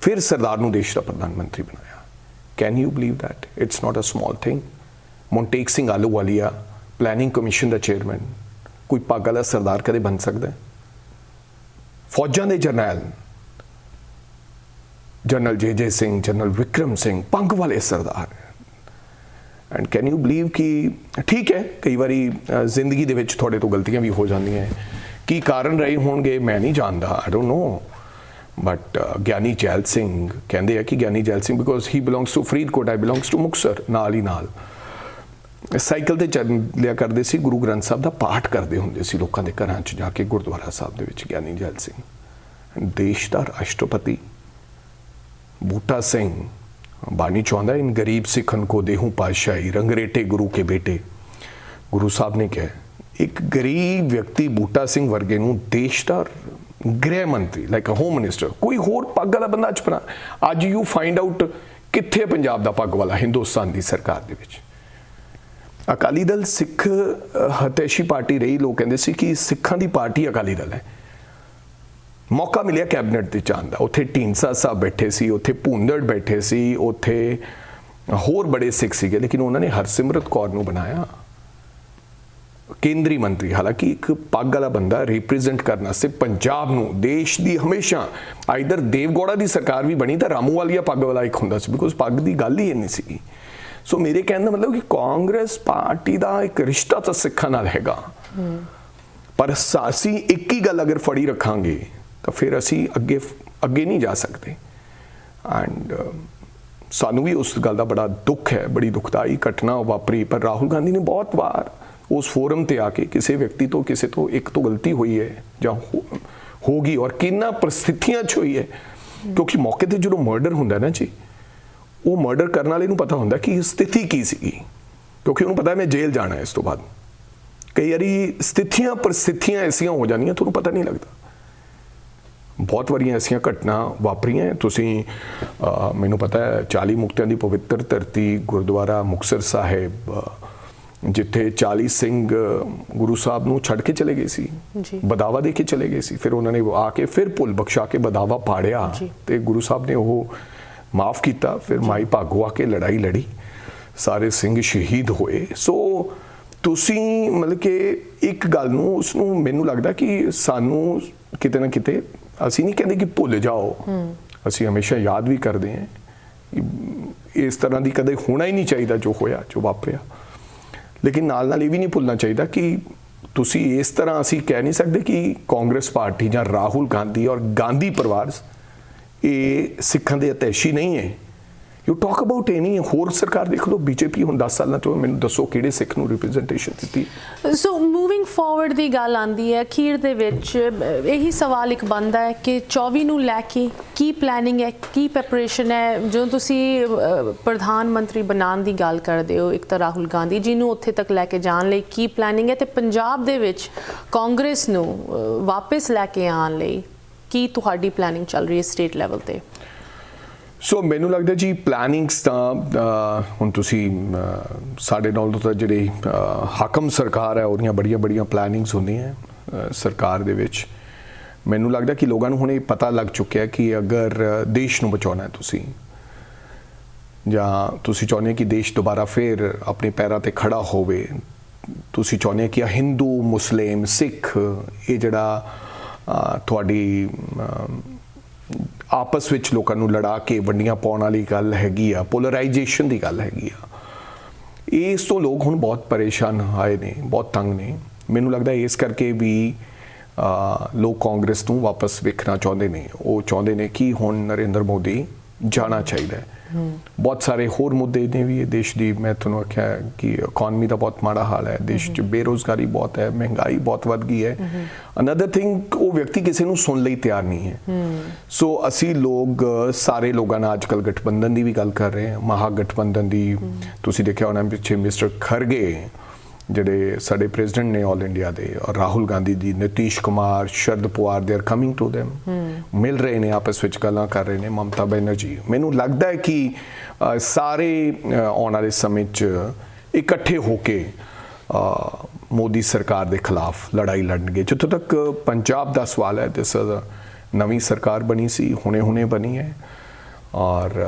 फिर सरदार नूं देश का प्रधानमंत्री बनाया। Can you believe that? It's not a small thing. Montek Singh Ahluwalia planning commission का चेयरमैन, कोई पग वाला सरदार कदे बन सकता है? फौजां दे जरनैल जनरल जे सिंह, जनरल विक्रम सिंह, पग वाले सरदार, एंड कैन यू बिलीव कि ठीक है कई बारी जिंदगी दे विच थोड़े तो गलतियां भी हो जांदियां हैं, की कारण रहे होणगे मैं नहीं जानता, I don't know, but Giani Zail Singh कहते हैं कि Giani Zail Singh because he belongs to Faridkot, I belongs to Muktsar, नाल ही नाल साइकिल ते चल लिया करते सी, गुरु ग्रंथ साहब का पाठ करते होंगे सी लोगों के घरां च जाके गुरुद्वारा साहब दे विच, ज्ञानी जैल सिंह। देश का राष्ट्रपति बूटा सिंह बानी चाहता इन गरीब सिखन को देहूं पातशाही, रंगरेटे गुरु के बेटे, गुरु साहब ने कहा एक गरीब व्यक्ति बूटा सिंह वर्गे नूं देश का गृह मंत्री लाइक अ होम मिनिस्टर, कोई होर पग वाला बंदा च बना, अज यू फाइंड आउट कित्थे पंजाब दा पग वाला हिंदुस्तान की सरकार दे विच। अकाली दल सिख हतैशी पार्टी रही, लोग कहते सी कि सिखां दी पार्टी अकाली दल है, मौका मिलिया कैबिनेट ते जाण दा, उत्थे ढींडसा साहब बैठे सी, उत्थे भूंदड़ बैठे सी, उत्थे होर बड़े सिख सीगे, लेकिन उन्होंने हरसिमरत कौर नूं बनाया केंद्रीय मंत्री, हालांकि एक पग वाला बंदा रिप्रेजेंट करने से पंजाब नूं देश की हमेशा आइदर देवगौड़ा की सरकार भी बनी तो रामूवालिया पग वाला एक हुंदा सी, बिकॉज पग की गल ही इन्नी सी। ਸੋ ਮੇਰੇ ਕਹਿਣ ਦਾ ਮਤਲਬ ਕਿ ਕਾਂਗਰਸ ਪਾਰਟੀ ਦਾ ਇੱਕ ਰਿਸ਼ਤਾ ਤਾਂ ਸਿੱਖਾਂ ਨਾਲ ਹੈਗਾ, ਪਰ ਅਸੀਂ ਇੱਕ ਹੀ ਗੱਲ ਅਗਰ ਫੜੀ ਰੱਖਾਂਗੇ ਤਾਂ ਫਿਰ ਅਸੀਂ ਅੱਗੇ ਨਹੀਂ ਜਾ ਸਕਦੇ। ਐਂਡ ਸਾਨੂੰ ਵੀ ਉਸ ਗੱਲ ਦਾ ਬੜਾ ਦੁੱਖ ਹੈ, ਬੜੀ ਦੁਖਦਾਈ ਘਟਨਾ ਵਾਪਰੀ, ਪਰ ਰਾਹੁਲ ਗਾਂਧੀ ਨੇ ਬਹੁਤ ਵਾਰ ਉਸ ਫੋਰਮ ਤੇ ਆ ਕੇ ਕਿਸੇ ਵਿਅਕਤੀ ਤੋਂ ਕਿਸੇ ਤੋਂ ਇੱਕ ਤੋਂ ਗਲਤੀ ਹੋਈ ਹੈ ਜਾਂ ਹੋਗੀ, ਔਰ ਕਿੰਨਾ ਪ੍ਰਸਥਿਤੀਆਂ 'ਚ ਹੋਈ ਹੈ, ਕਿਉਂਕਿ ਮੌਕੇ ਤੇ ਜਦੋਂ ਮਰਡਰ ਹੁੰਦਾ ਨਾ ਜੀ, ਉਹ ਮਰਡਰ ਕਰਨ ਵਾਲੇ ਨੂੰ ਪਤਾ ਹੁੰਦਾ ਕਿ ਸਥਿਤੀ ਕੀ ਸੀਗੀ, ਕਿਉਂਕਿ ਉਹਨੂੰ ਪਤਾ ਮੈਂ ਜੇਲ੍ਹ ਜਾਣਾ ਇਸ ਤੋਂ ਬਾਅਦ। ਕਈ ਵਾਰੀ ਪ੍ਰਸਥਿਤੀਆਂ ਐਸੀਆਂ ਹੋ ਜਾਂਦੀਆਂ ਤੁਹਾਨੂੰ ਪਤਾ ਨਹੀਂ ਲੱਗਦਾ। ਬਹੁਤ ਵਾਰੀਆਂ ਐਸੀਆਂ ਘਟਨਾ ਵਾਪਰੀਆਂ। ਤੁਸੀਂ ਮੈਨੂੰ ਪਤਾ ਹੈ 40 ਮੁਕਤਿਆਂ ਦੀ ਪਵਿੱਤਰ ਧਰਤੀ ਗੁਰਦੁਆਰਾ ਮੁਕਤਸਰ ਸਾਹਿਬ, ਜਿੱਥੇ 40 ਸਿੰਘ ਗੁਰੂ ਸਾਹਿਬ ਨੂੰ ਛੱਡ ਕੇ ਚਲੇ ਗਏ ਸੀ, ਬਦਾਵਾ ਦੇ ਕੇ ਚਲੇ ਗਏ ਸੀ, ਫਿਰ ਉਹਨਾਂ ਨੇ ਆ ਕੇ ਫਿਰ ਭੁੱਲ ਬਖਸ਼ਾ ਕੇ ਬਦਾਵਾ ਪਾੜਿਆ ਤੇ ਗੁਰੂ ਸਾਹਿਬ ਨੇ ਉਹ ਮਾਫ ਕੀਤਾ। ਫਿਰ ਮਾਈ ਭਾਗੋ ਆ ਕੇ ਲੜਾਈ ਲੜੀ, ਸਾਰੇ ਸਿੰਘ ਸ਼ਹੀਦ ਹੋਏ। ਸੋ ਤੁਸੀਂ ਮਤਲਬ ਕਿ ਇੱਕ ਗੱਲ ਨੂੰ ਉਸਨੂੰ ਮੈਨੂੰ ਲੱਗਦਾ ਕਿ ਸਾਨੂੰ ਕਿਤੇ ਨਾ ਕਿਤੇ, ਅਸੀਂ ਨਹੀਂ ਕਹਿੰਦੇ ਕਿ ਭੁੱਲ ਜਾਓ, ਅਸੀਂ ਹਮੇਸ਼ਾ ਯਾਦ ਵੀ ਕਰਦੇ ਹਾਂ। ਇਸ ਤਰ੍ਹਾਂ ਦੀ ਕਦੇ ਹੋਣਾ ਹੀ ਨਹੀਂ ਚਾਹੀਦਾ ਜੋ ਹੋਇਆ, ਜੋ ਵਾਪਰਿਆ, ਲੇਕਿਨ ਨਾਲ ਇਹ ਵੀ ਨਹੀਂ ਭੁੱਲਣਾ ਚਾਹੀਦਾ ਕਿ ਤੁਸੀਂ ਇਸ ਤਰ੍ਹਾਂ ਅਸੀਂ ਕਹਿ ਨਹੀਂ ਸਕਦੇ ਕਿ ਕਾਂਗਰਸ ਪਾਰਟੀ ਜਾਂ ਰਾਹੁਲ ਗਾਂਧੀ ਔਰ ਗਾਂਧੀ ਪਰਿਵਾਰ ਇਹ ਸਿੱਖਾਂ ਦੇ ਅਤੈਸ਼ੀ ਨਹੀਂ ਹੈ। ਯੂ ਟਾਕ ਅਬਾਊਟ ਐਨੀ ਹੋਰ ਸਰਕਾਰ ਦੇਖ ਲਓ, ਬੀਜੇਪੀ ਹੁਣ 10 ਸਾਲਾਂ ਤੋਂ, ਮੈਨੂੰ ਦੱਸੋ ਕਿਹੜੇ ਸਿੱਖ ਨੂੰ ਰਿਪਰੈਜ਼ੈਂਟੇਸ਼ਨ ਦਿੱਤੀ। ਸੋ ਮੂਵਿੰਗ ਫਾਰਵਰਡ ਦੀ ਗੱਲ ਆਉਂਦੀ ਹੈ, ਅਖੀਰ ਦੇ ਵਿੱਚ ਇਹੀ ਸਵਾਲ ਇੱਕ ਬਣਦਾ ਹੈ ਕਿ 24 ਨੂੰ ਲੈ ਕੇ ਕੀ ਪਲੈਨਿੰਗ ਹੈ, ਕੀ ਪ੍ਰੈਪਰੇਸ਼ਨ ਹੈ। ਜਦੋਂ ਤੁਸੀਂ ਪ੍ਰਧਾਨ ਮੰਤਰੀ ਬਣਾਉਣ ਦੀ ਗੱਲ ਕਰਦੇ ਹੋ, ਇੱਕ ਤਾਂ ਰਾਹੁਲ ਗਾਂਧੀ ਜੀ ਨੂੰ ਉੱਥੇ ਤੱਕ ਲੈ ਕੇ ਜਾਣ ਲਈ ਕੀ ਪਲੈਨਿੰਗ ਹੈ, ਤੇ ਪੰਜਾਬ ਦੇ ਵਿੱਚ ਕਾਂਗਰਸ ਨੂੰ ਵਾਪਸ ਲੈ ਕੇ ਆਉਣ ਲਈ ਕੀ ਤੁਹਾਡੀ ਪਲੈਨਿੰਗ ਚੱਲ ਰਹੀ ਹੈ ਸਟੇਟ ਲੈਵਲ ਤੇ? ਸੋ ਮੈਨੂੰ ਲੱਗਦਾ ਜੀ ਪਲੈਨਿੰਗਸ ਤਾਂ ਹੁਣ ਤੁਸੀਂ ਸਾਡੇ ਨਾਲ ਤਾਂ ਜਿਹੜੇ ਹਾਕਮ ਸਰਕਾਰ ਹੈ ਉਹਦੀਆਂ ਬੜੀਆਂ ਪਲੈਨਿੰਗਸ ਹੁੰਦੀਆਂ ਸਰਕਾਰ ਦੇ ਵਿੱਚ। ਮੈਨੂੰ ਲੱਗਦਾ ਕਿ ਲੋਕਾਂ ਨੂੰ ਹੁਣ ਇਹ ਪਤਾ ਲੱਗ ਚੁੱਕਿਆ ਕਿ ਅਗਰ ਦੇਸ਼ ਨੂੰ ਬਚਾਉਣਾ ਹੈ ਤੁਸੀਂ, ਜਾਂ ਤੁਸੀਂ ਚਾਹੁੰਦੇ ਕਿ ਦੇਸ਼ ਦੁਬਾਰਾ ਫਿਰ ਆਪਣੇ ਪੈਰਾਂ ਤੇ ਖੜਾ ਹੋਵੇ, ਤੁਸੀਂ ਚਾਹੁੰਦੇ ਕਿ ਹਿੰਦੂ ਮੁਸਲਿਮ ਸਿੱਖ ਇਹ ਜਿਹੜਾ ਤੁਹਾਡੀ ਆਪਸ ਵਿੱਚ ਲੋਕਾਂ ਨੂੰ ਲੜਾ ਕੇ ਵੰਡੀਆਂ ਪਾਉਣ ਵਾਲੀ ਗੱਲ ਹੈਗੀ ਆ, ਪੋਲਰਾਈਜੇਸ਼ਨ ਦੀ ਗੱਲ ਹੈਗੀ ਆ, ਇਸ ਤੋਂ ਲੋਕ ਹੁਣ ਬਹੁਤ ਪਰੇਸ਼ਾਨ ਆਏ ਨੇ, ਬਹੁਤ ਤੰਗ ਨੇ। ਮੈਨੂੰ ਲੱਗਦਾ ਇਸ ਕਰਕੇ ਵੀ ਲੋਕ ਕਾਂਗਰਸ ਨੂੰ ਵਾਪਸ ਵੇਖਣਾ ਚਾਹੁੰਦੇ ਨੇ। ਉਹ ਚਾਹੁੰਦੇ ਨੇ ਕਿ ਹੁਣ ਨਰਿੰਦਰ ਮੋਦੀ ਜਾਣਾ ਚਾਹੀਦਾ ਹੈ। ਬਹੁਤ ਸਾਰੇ ਹੋਰ ਮੁੱਦੇ ਨੇ ਵੀ ਇਹ ਦੇਸ਼ ਦੀ, ਮੈਂ ਤੁਹਾਨੂੰ ਆਖਿਆ ਕਿ ਇਕਨੋਮੀ ਦਾ ਬਹੁਤ ਮਾੜਾ ਹਾਲ ਹੈ ਦੇਸ਼ 'ਚ, ਬੇਰੁਜ਼ਗਾਰੀ ਬਹੁਤ ਹੈ, ਮਹਿੰਗਾਈ ਬਹੁਤ ਵੱਧ ਗਈ ਹੈ। ਅਨਦਰ ਥਿੰਗ, ਉਹ ਵਿਅਕਤੀ ਕਿਸੇ ਨੂੰ ਸੁਣ ਲਈ ਤਿਆਰ ਨਹੀਂ ਹੈ। ਸੋ ਅਸੀਂ ਲੋਕ ਸਾਰੇ ਲੋਕਾਂ ਨਾਲ ਅੱਜ ਕੱਲ੍ਹ ਗਠਬੰਧਨ ਦੀ ਵੀ ਗੱਲ ਕਰ ਰਹੇ ਹਾਂ, ਮਹਾਗਠਬੰਧਨ ਦੀ। ਤੁਸੀਂ ਦੇਖਿਆ ਹੋਣਾ ਪਿੱਛੇ ਮਿਸਟਰ ਖਰਗੇ ਜਿਹੜੇ ਸਾਡੇ ਪ੍ਰੈਜ਼ੀਡੈਂਟ ਨੇ ਆਲ ਇੰਡੀਆ ਦੇ, ਔਰ Rahul Gandhi ji, Nitish Kumar, Sharad Pawar, they are coming to them, ਮਿਲ ਰਹੇ ਨੇ, ਆਪਸ ਵਿੱਚ ਗੱਲਾਂ ਕਰ ਰਹੇ ਨੇ, ਮਮਤਾ ਬੈਨਰਜੀ। ਮੈਨੂੰ ਲੱਗਦਾ ਹੈ ਕਿ ਸਾਰੇ ਆਉਣ ਵਾਲੇ ਸਮੇਂ 'ਚ ਇਕੱਠੇ ਹੋ ਕੇ ਮੋਦੀ ਸਰਕਾਰ ਦੇ ਖਿਲਾਫ ਲੜਾਈ ਲੜਨਗੇ। ਜਿੱਥੋਂ ਤੱਕ ਪੰਜਾਬ ਦਾ ਸਵਾਲ ਹੈ, ਜਿਸ ਨਵੀਂ ਸਰਕਾਰ ਬਣੀ ਸੀ, ਹੁਣੇ ਬਣੀ ਹੈ, ਔਰ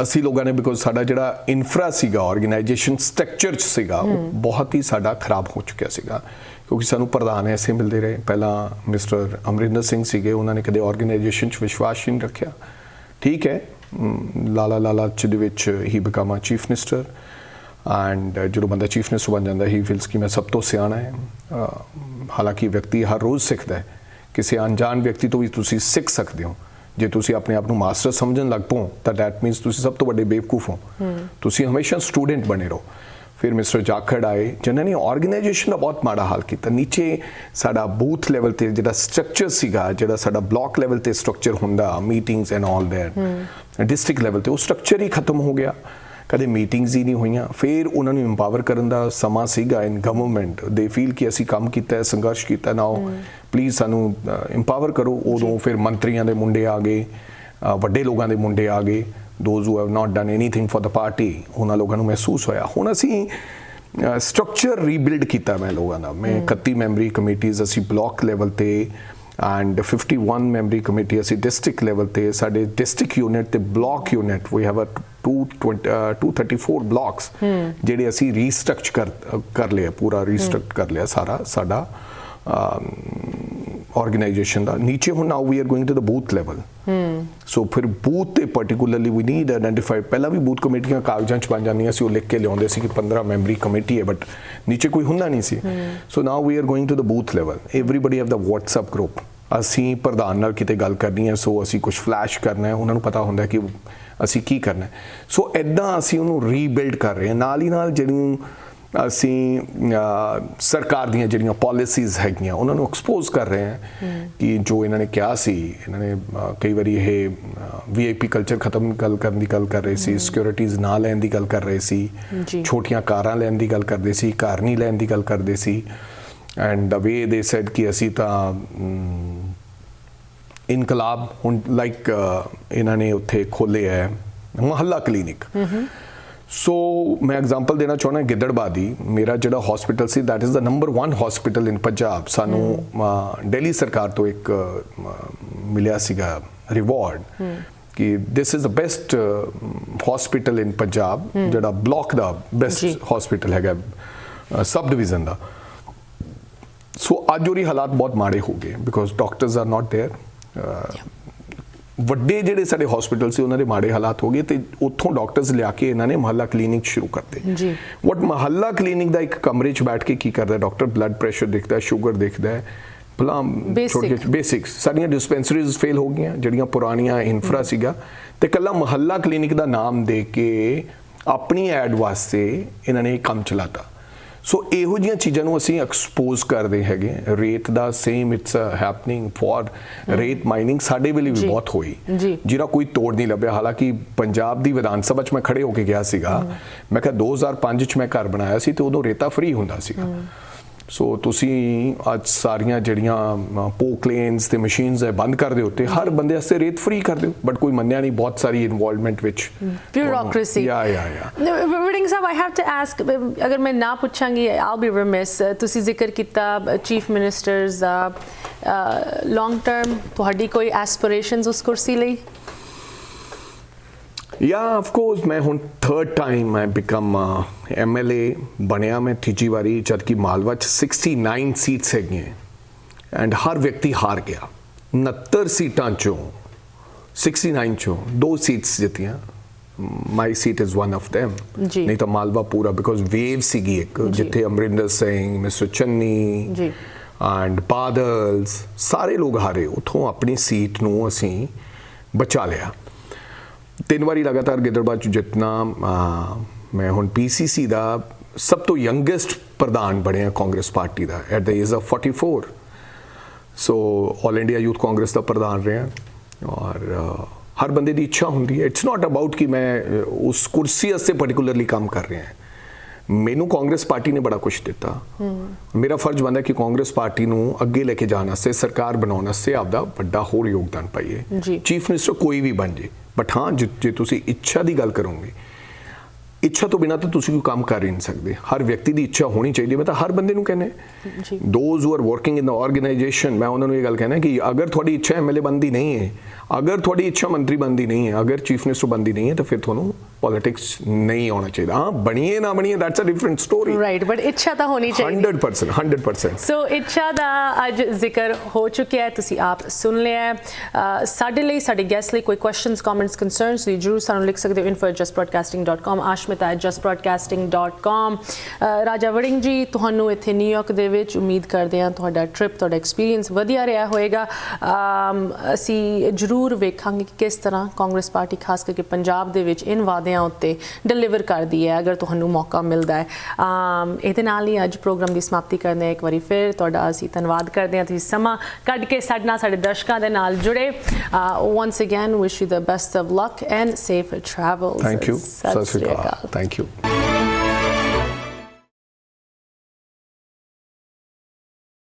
ਅਸੀਂ ਲੋਕਾਂ ਨੇ, ਬਿਕੋਜ਼ ਸਾਡਾ ਜਿਹੜਾ ਇਨਫਰਾ ਸੀਗਾ, ਆਰਗੇਨਾਈਜੇਸ਼ਨ ਸਟਰਕਚਰ ਸੀਗਾ, ਉਹ ਬਹੁਤ ਹੀ ਸਾਡਾ ਖਰਾਬ ਹੋ ਚੁੱਕਿਆ ਸੀਗਾ, ਕਿਉਂਕਿ ਸਾਨੂੰ ਪ੍ਰਧਾਨ ਐਸੇ ਮਿਲਦੇ ਰਹੇ। ਪਹਿਲਾਂ ਮਿਸਟਰ ਅਮਰਿੰਦਰ ਸਿੰਘ ਸੀਗੇ, ਉਹਨਾਂ ਨੇ ਕਦੇ ਆਰਗੇਨਾਈਜੇਸ਼ਨ 'ਚ ਵਿਸ਼ਵਾਸ ਨਹੀਂ ਰੱਖਿਆ। ਠੀਕ ਹੈ, ਲਾਲਚ ਦੇ ਵਿੱਚ he become a chief minister, and ਜਦੋਂ ਬੰਦਾ ਚੀਫ ਮਿਨਿਸਟਰ ਬਣ ਜਾਂਦਾ ਹੀ ਫੀਲਸ ਕਿ ਮੈਂ ਸਭ ਤੋਂ ਸਿਆਣਾ ਹੈ। ਹਾਲਾਂਕਿ ਵਿਅਕਤੀ ਹਰ ਰੋਜ਼ ਸਿੱਖਦਾ ਹੈ, ਕਿਸੇ ਅਣਜਾਣ ਵਿਅਕਤੀ ਤੋਂ ਵੀ ਤੁਸੀਂ ਸਿੱਖ ਸਕਦੇ ਹੋ। ਜੇ ਤੁਸੀਂ ਆਪਣੇ ਆਪ ਨੂੰ ਮਾਸਟਰ ਸਮਝਣ ਲੱਗ ਪਓ ਤਾਂ ਦੈਟ ਮੀਨਸ ਤੁਸੀਂ ਸਭ ਤੋਂ ਵੱਡੇ ਬੇਵਕੂਫ ਹੋ। ਤੁਸੀਂ ਹਮੇਸ਼ਾ ਸਟੂਡੈਂਟ ਬਣੇ ਰਹੋ। ਫਿਰ ਮਿਸਟਰ ਜਾਖੜ ਆਏ, ਜਿਨ੍ਹਾਂ ਨੇ ਆਰਗੇਨਾਈਜੇਸ਼ਨ ਦਾ ਬਹੁਤ ਮਾੜਾ ਹਾਲ ਕੀਤਾ। ਨੀਚੇ ਸਾਡਾ ਬੂਥ ਲੈਵਲ ਤੇ ਜਿਹੜਾ ਸਟਰਕਚਰ ਸੀਗਾ, ਜਿਹੜਾ ਸਾਡਾ ਬਲਾਕ ਲੈਵਲ ਤੇ ਸਟਰਕਚਰ ਹੁੰਦਾ, meetings and all that, district level ਤੇ ਉਹ ਸਟਰਕਚਰ ਹੀ ਖਤਮ ਹੋ ਗਿਆ। ਕਦੇ ਮੀਟਿੰਗਸ ਹੀ ਨਹੀਂ ਹੋਈਆਂ। ਫਿਰ ਉਹਨਾਂ ਨੂੰ ਇੰਪਾਵਰ ਕਰਨ ਦਾ ਸਮਾਂ ਸੀਗਾ ਇਨ ਗਵਰਨਮੈਂਟ, ਦੇ ਫੀਲ ਕਿ ਅਸੀਂ ਕੰਮ ਕੀਤਾ, ਸੰਘਰਸ਼ ਕੀਤਾ, ਨਾਓ ਪਲੀਜ਼ ਸਾਨੂੰ ਇੰਪਾਵਰ ਕਰੋ। ਉਦੋਂ ਫਿਰ ਮੰਤਰੀਆਂ ਦੇ ਮੁੰਡੇ ਆ ਗਏ, ਵੱਡੇ ਲੋਕਾਂ ਦੇ ਮੁੰਡੇ ਆ ਗਏ, those who have not done anything for the party. ਉਹਨਾਂ ਲੋਕਾਂ ਨੂੰ ਮਹਿਸੂਸ ਹੋਇਆ ਹੁਣ ਅਸੀਂ ਸਟਰਕਚਰ ਰੀਬਿਲਡ ਕੀਤਾ। ਮੈਂ ਲੋਕਾਂ ਦਾ, ਮੈਂ 31 ਮੈਂਬਰੀ ਕਮੇਟੀਜ਼ ਅਸੀਂ ਬਲਾਕ ਲੈਵਲ ਤੇ ਐਂਡ 51 ਮੈਂਬਰੀ ਕਮੇਟੀ ਅਸੀਂ ਡਿਸਟ੍ਰਿਕਟ ਲੈਵਲ ਤੇ। ਸਾਡੇ ਡਿਸਟ੍ਰਿਕਟ ਯੂਨਿਟ ਤੇ block unit, we have 234 blocks ਜਿਹੜੇ ਅਸੀਂ ਰੀਸਟਰਕਚਰ ਕਰ ਲਿਆ, ਪੂਰਾ ਰੀਸਟਰਕਟ ਕਰ ਲਿਆ ਸਾਰਾ ਸਾਡਾ ਆਰਗੇਨਾਈਜੇਸ਼ਨ ਦਾ ਨੀਚੇ ਹੁਣ now we are going to the booth level so ਫਿਰ ਬੂਥ ਤੇ ਪਾਰਟਿਕੂਲਰਲੀ ਵੀ ਨੀਡ ਆਇਡੈਂਟੀਫਾਈ ਪਹਿਲਾਂ ਵੀ ਬੂਥ ਕਮੇਟੀਆਂ ਕਾਗਜ਼ਾਂ 'ਚ ਬਣ ਜਾਂਦੀਆਂ ਸੀ ਉਹ ਲਿਖ ਕੇ ਲਿਆਉਂਦੇ ਸੀ ਕਿ 15 ਮੈਂਬਰੀ ਕਮੇਟੀ ਹੈ ਬਟ ਨੀਚੇ ਕੋਈ ਹੁੰਦਾ ਨਹੀਂ ਸੀ so now we are going to the booth level everybody have the WhatsApp group ਅਸੀਂ ਪ੍ਰਧਾਨ ਨਾਲ ਕਿਤੇ ਗੱਲ ਕਰਨੀ ਹੈ ਸੋ ਅਸੀਂ ਕੁਝ ਫਲੈਸ਼ ਕਰਨਾ ਹੈ ਉਹਨਾਂ ਨੂੰ ਪਤਾ ਹੁੰਦਾ ਕਿ ਅਸੀਂ ਕੀ ਕਰਨਾ ਸੋ ਇੱਦਾਂ ਅਸੀਂ ਉਹਨੂੰ ਰੀਬਿਲਡ ਕਰ ਰਹੇ ਹਾਂ ਨਾਲ ਹੀ ਨਾਲ ਜਿਹੜੀਆਂ ਅਸੀਂ ਸਰਕਾਰ ਦੀਆਂ ਜਿਹੜੀਆਂ ਪਾਲਿਸੀਜ਼ ਹੈਗੀਆਂ ਉਹਨਾਂ ਨੂੰ ਐਕਸਪੋਜ਼ ਕਰ ਰਹੇ ਹਾਂ ਕਿ ਜੋ ਇਹਨਾਂ ਨੇ ਕਿਹਾ ਸੀ ਇਹਨਾਂ ਨੇ ਕਈ ਵਾਰੀ ਇਹ VIP ਕਲਚਰ ਖਤਮ ਕਰਨ ਦੀ ਗੱਲ ਕਰ ਰਹੇ ਸੀ ਸਿਕਿਉਰਿਟੀਜ਼ ਨਾ ਲੈਣ ਦੀ ਗੱਲ ਕਰ ਰਹੇ ਸੀ ਛੋਟੀਆਂ ਕਾਰਾਂ ਲੈਣ ਦੀ ਗੱਲ ਕਰਦੇ ਸੀ ਘਰ ਨਹੀਂ ਲੈਣ ਦੀ ਗੱਲ ਕਰਦੇ ਸੀ ਐਂਡ ਦ ਵੇ ਦੇ ਸੈਡ ਕਿ ਅਸੀਂ ਤਾਂ ਇਨਕਲਾਬ ਹੁਣ ਲਾਈਕ ਇਹਨਾਂ ਨੇ ਉੱਥੇ ਖੋਲ੍ਹੇ ਹੈ ਮੁਹੱਲਾ ਕਲੀਨਿਕ ਸੋ ਮੈਂ ਐਗਜ਼ਾਮਪਲ ਦੇਣਾ ਚਾਹੁੰਦਾ ਗਿੱਦੜਬਾਦੀ ਮੇਰਾ ਜਿਹੜਾ ਹਸਪੀਟਲ ਸੀ that is the number 1 hospital in Punjab ਸਾਨੂੰ ਦਿੱਲੀ ਸਰਕਾਰ ਤੋਂ ਇੱਕ ਮਿਲਿਆ ਸੀਗਾ ਰਿਵਾਰਡ ਕਿ this is the best hospital in Punjab ਜਿਹੜਾ ਬਲਾਕ ਦਾ ਬੈਸਟ ਹਸਪੀਟਲ ਹੈਗਾ ਸਬ ਡਿਵੀਜ਼ਨ ਦਾ ਸੋ ਅੱਜ ਉਹਦੀ ਹਾਲਾਤ ਬਹੁਤ ਮਾੜੇ ਹੋ ਗਏ because doctors are not there ਵੱਡੇ ਜਿਹੜੇ ਸਾਡੇ ਹਸਪੀਟਲ ਸੀ ਉਹਨਾਂ ਦੇ ਮਾੜੇ ਹਾਲਾਤ ਹੋ ਗਏ ਤੇ ਉੱਥੋਂ ਡਾਕਟਰਸ ਲਿਆ ਕੇ ਇਹਨਾਂ ਨੇ ਮੁਹੱਲਾ ਕਲੀਨਿਕ ਸ਼ੁਰੂ ਕਰਤੇ ਜੀ ਵਟ ਮੁਹੱਲਾ ਕਲੀਨਿਕ ਦਾ ਇੱਕ ਕਮਰੇ 'ਚ ਬੈਠ ਕੇ ਕੀ ਕਰਦਾ ਡਾਕਟਰ ਬਲੱਡ ਪ੍ਰੈਸ਼ਰ ਦੇਖਦਾ ਸ਼ੂਗਰ ਦੇਖਦਾ ਹੈ ਭਲਾ ਛੋਟੇ ਬੇਸਿਕਸ ਸਾਡੀਆਂ ਡਿਸਪੈਂਸਰੀਜ਼ ਫੇਲ ਹੋ ਗਈਆਂ ਜਿਹੜੀਆਂ ਪੁਰਾਣੀਆਂ ਇਨਫਰਾ ਸੀਗਾ ਤੇ ਕੱਲਾ ਮੁਹੱਲਾ ਕਲੀਨਿਕ ਦਾ ਨਾਮ ਦੇ ਕੇ ਆਪਣੀ ਐਡ ਵਾਸਤੇ ਇਹਨਾਂ ਨੇ ਕੰਮ ਚਲਾਤਾ ਸੋ ਇਹੋ ਜਿਹੀਆਂ ਚੀਜ਼ਾਂ ਨੂੰ ਅਸੀਂ ਐਕਸਪੋਜ਼ ਕਰਦੇ ਹੈਗੇ ਰੇਤ ਦਾ ਸੇਮ ਇਟਸ ਹੈਪਨਿੰਗ ਫॉर ਰੇਤ ਮਾਈਨਿੰਗ ਸਾਡੇ ਵੇਲੇ ਵੀ ਬਹੁਤ ਹੋਈ ਜਿਹੜਾ ਕੋਈ ਤੋੜ ਨਹੀਂ ਲੱਭਿਆ ਹਾਲਾਂਕਿ ਪੰਜਾਬ ਦੀ ਵਿਧਾਨ ਸਭਾ 'ਚ ਮੈਂ ਖੜੇ ਹੋ ਕੇ ਗਿਆ ਸੀਗਾ ਮੈਂ ਕਿਹਾ 2005 'ਚ ਮੈਂ ਘਰ ਬਣਾਇਆ ਸੀ ਤੇ ਉਦੋਂ ਰੇਤਾ ਫ੍ਰੀ ਹੁੰਦਾ ਸੀਗਾ ਸੋ ਤੁਸੀਂ ਅੱਜ ਸਾਰੀਆਂ ਜਿਹੜੀਆਂ ਪੋਕਲੇਨਸ ਤੇ ਮਸ਼ੀਨਸ ਹੈ ਬੰਦ ਕਰ ਦਿਓ ਤੇ ਹਰ ਬੰਦੇ ਵਾਸਤੇ ਰੇਤ ਫ੍ਰੀ ਕਰ ਦਿਓ ਬਟ ਕੋਈ ਮੰਨਿਆ ਨਹੀਂ ਬਹੁਤ ਸਾਰੀ ਇਨਵੋਲਵਮੈਂਟ ਵਿੱਚ ਬਿਊਰੋਕ੍ਰੇਸੀ ਯਾ ਵੜਿੰਗ ਸਾਹਿਬ ਆਈ ਹੈਵ ਟੂ ਆਸਕ ਅਗਰ ਮੈਂ ਨਾ ਪੁੱਛਾਂਗੀ ਆਲ ਬੀ ਰੈਮਿਸ ਤੁਸੀਂ ਜ਼ਿਕਰ ਕੀਤਾ ਚੀਫ ਮਿਨਿਸਟਰਸ ਦਾ ਲੌਂਗ ਟਰਮ ਤੁਹਾਡੀ ਕੋਈ ਐਸਪੀਰੇਸ਼ਨਸ ਉਸ ਕੁਰਸੀ ਲਈ Yeah, of course. मैं हूँ third time I become MLA बनया मैं तीजी बारी जब कि मालवा 69 सीट्स है एंड हर व्यक्ति हार गया 69 सीटां चो 69 चो 2 सीट्स जीतियां my seat is one of them नहीं तो मालवा पूरा बिकॉज वेव सीगी एक जिथे अमरिंदर सिंह मिस्टर चन्नी एंड बादल्स सारे लोग हारे उतों अपनी सीट नूं असीं बचा लिया 3 ਵਾਰੀ ਲਗਾਤਾਰ ਗਿੱਦੜਬਾਦ 'ਚ ਜਿੱਤਣਾ ਮੈਂ ਹੁਣ PCC ਦਾ ਸਭ ਤੋਂ ਯੰਗੈਸਟ ਪ੍ਰਧਾਨ ਬਣਿਆ ਕਾਂਗਰਸ ਪਾਰਟੀ ਦਾ at the age of 44 so all India youth Congress ਦਾ ਪ੍ਰਧਾਨ ਰਿਹਾ ਔਰ ਹਰ ਬੰਦੇ ਦੀ ਇੱਛਾ ਹੁੰਦੀ ਹੈ ਇਟਸ ਨਾਟ ਅਬਾਊਟ ਕਿ ਮੈਂ ਉਸ ਕੁਰਸੀ ਵਾਸਤੇ ਪਾਰਟਿਕੂਲਰਲੀ ਕੰਮ ਕਰ ਰਿਹਾ ਮੈਨੂੰ ਕਾਂਗਰਸ ਪਾਰਟੀ ਨੇ ਬੜਾ ਕੁਝ ਦਿੱਤਾ ਮੇਰਾ ਫਰਜ਼ ਬਣਦਾ ਕਿ ਕਾਂਗਰਸ ਪਾਰਟੀ ਨੂੰ ਅੱਗੇ ਲੈ ਕੇ ਜਾਣ ਵਾਸਤੇ ਸਰਕਾਰ ਬਣਾਉਣ ਵਾਸਤੇ ਆਪਦਾ ਵੱਡਾ ਹੋਰ ਯੋਗਦਾਨ ਪਾਈਏ ਚੀਫ ਮਿਨਿਸਟਰ ਕੋਈ ਵੀ ਬਣ ਜੇ ਬਟ ਹਾਂ ਜੇ ਤੁਸੀਂ ਇੱਛਾ ਦੀ ਗੱਲ ਕਰੋਗੇ ਇੱਛਾ ਤੋਂ ਬਿਨਾਂ ਤਾਂ ਤੁਸੀਂ ਕੋਈ ਕੰਮ ਕਰ ਹੀ ਨਹੀਂ ਸਕਦੇ ਹਰ ਵਿਅਕਤੀ ਦੀ ਇੱਛਾ ਹੋਣੀ ਚਾਹੀਦੀ ਹੈ ਮੈਂ ਤਾਂ ਹਰ ਬੰਦੇ ਨੂੰ ਕਹਿੰਦਾ those who are working in the organisation ਮੈਂ ਉਹਨਾਂ ਨੂੰ ਇਹ ਗੱਲ ਕਹਿਣਾ ਕਿ ਅਗਰ ਤੁਹਾਡੀ ਇੱਛਾ MLA ਬਣਦੀ ਨਹੀਂ ਹੈ ਅਗਰ ਤੁਹਾਡੀ ਇੱਛਾ ਮੰਤਰੀ ਬਣਦੀ ਨਹੀਂ ਹੈ ਅਗਰ ਚੀਫ ਮਿਨਿਸਟਰ ਬਣਦੀ ਨਹੀਂ ਹੈ ਤਾਂ ਫਿਰ ਤੁਹਾਨੂੰ ਪੋਲਿਟਿਕਸ ਨਹੀਂ ਆਉਣਾ ਚਾਹੀਦਾ ਹਾਂ ਬਣੀਏ ਨਾ ਬਣੀਏ that's a different story right but ਇੱਛਾ ਤਾਂ ਹੋਣੀ ਚਾਹੀਦੀ 100% ਸੋ ਇੱਛਾ ਦਾ ਅੱਜ ਜ਼ਿਕਰ ਹੋ ਚੁੱਕਿਆ ਹੈ ਤੁਸੀਂ ਆਪ ਸੁਣ ਲਿਆ ਸਾਡੇ ਲਈ ਸਾਡੇ ਗੈਸਟ ਲਈ ਕੋਈ ਕੁਐਸਚਨਸ ਕਮੈਂਟਸ ਕੰਸਰਨਸ ਤੁਸੀਂ ਜਰੂਰ ਸਾਨੂੰ ਲਿਖ ਸਕਦੇ ਹੋ info@justbroadcasting.com ashmita@justbroadcasting.com ਰਾਜਾ ਵੜਿੰਗ ਜੀ ਤੁਹਾਨੂੰ ਇੱਥੇ ਨਿਊਯਾਰਕ ਦੇ ਵਿੱਚ ਉਮੀਦ ਕਰਦੇ ਹਾਂ ਤੁਹਾਡਾ ਟ੍ਰਿਪ ਤੁਹਾਡਾ ਐਕਸਪੀਰੀਅੰਸ ਵਧੀਆ ਰਿਹਾ ਹੋਏਗਾ ਅਸੀਂ ਜ਼ਰੂਰ ਵੇਖਾਂਗੇ ਕਿ ਕਿਸ ਤਰ੍ਹਾਂ ਕਾਂਗਰਸ ਪਾਰਟੀ ਖਾਸ ਕਰਕੇ ਪੰਜਾਬ ਦੇ ਵਿੱਚ ਇਨ ਵਾਅਦਿਆਂ ਉੱਤੇ ਡਿਲੀਵਰ ਕਰਦੀ ਹੈ ਅਗਰ ਤੁਹਾਨੂੰ ਮੌਕਾ ਮਿਲਦਾ ਹੈ ਇਹਦੇ ਨਾਲ ਹੀ ਅੱਜ ਪ੍ਰੋਗਰਾਮ ਦੀ ਸਮਾਪਤੀ ਕਰਦੇ ਹਾਂ ਇੱਕ ਵਾਰੀ ਫਿਰ ਤੁਹਾਡਾ ਅਸੀਂ ਧੰਨਵਾਦ ਕਰਦੇ ਹਾਂ ਤੁਸੀਂ ਸਮਾਂ ਕੱਢ ਕੇ ਸਾਡੇ ਨਾਲ ਸਾਡੇ ਦਰਸ਼ਕਾਂ ਦੇ ਨਾਲ ਜੁੜੇ once again wish you the best of luck and safe travels thank you ਸਤਿ ਸ਼੍ਰੀ ਅਕਾਲ thank you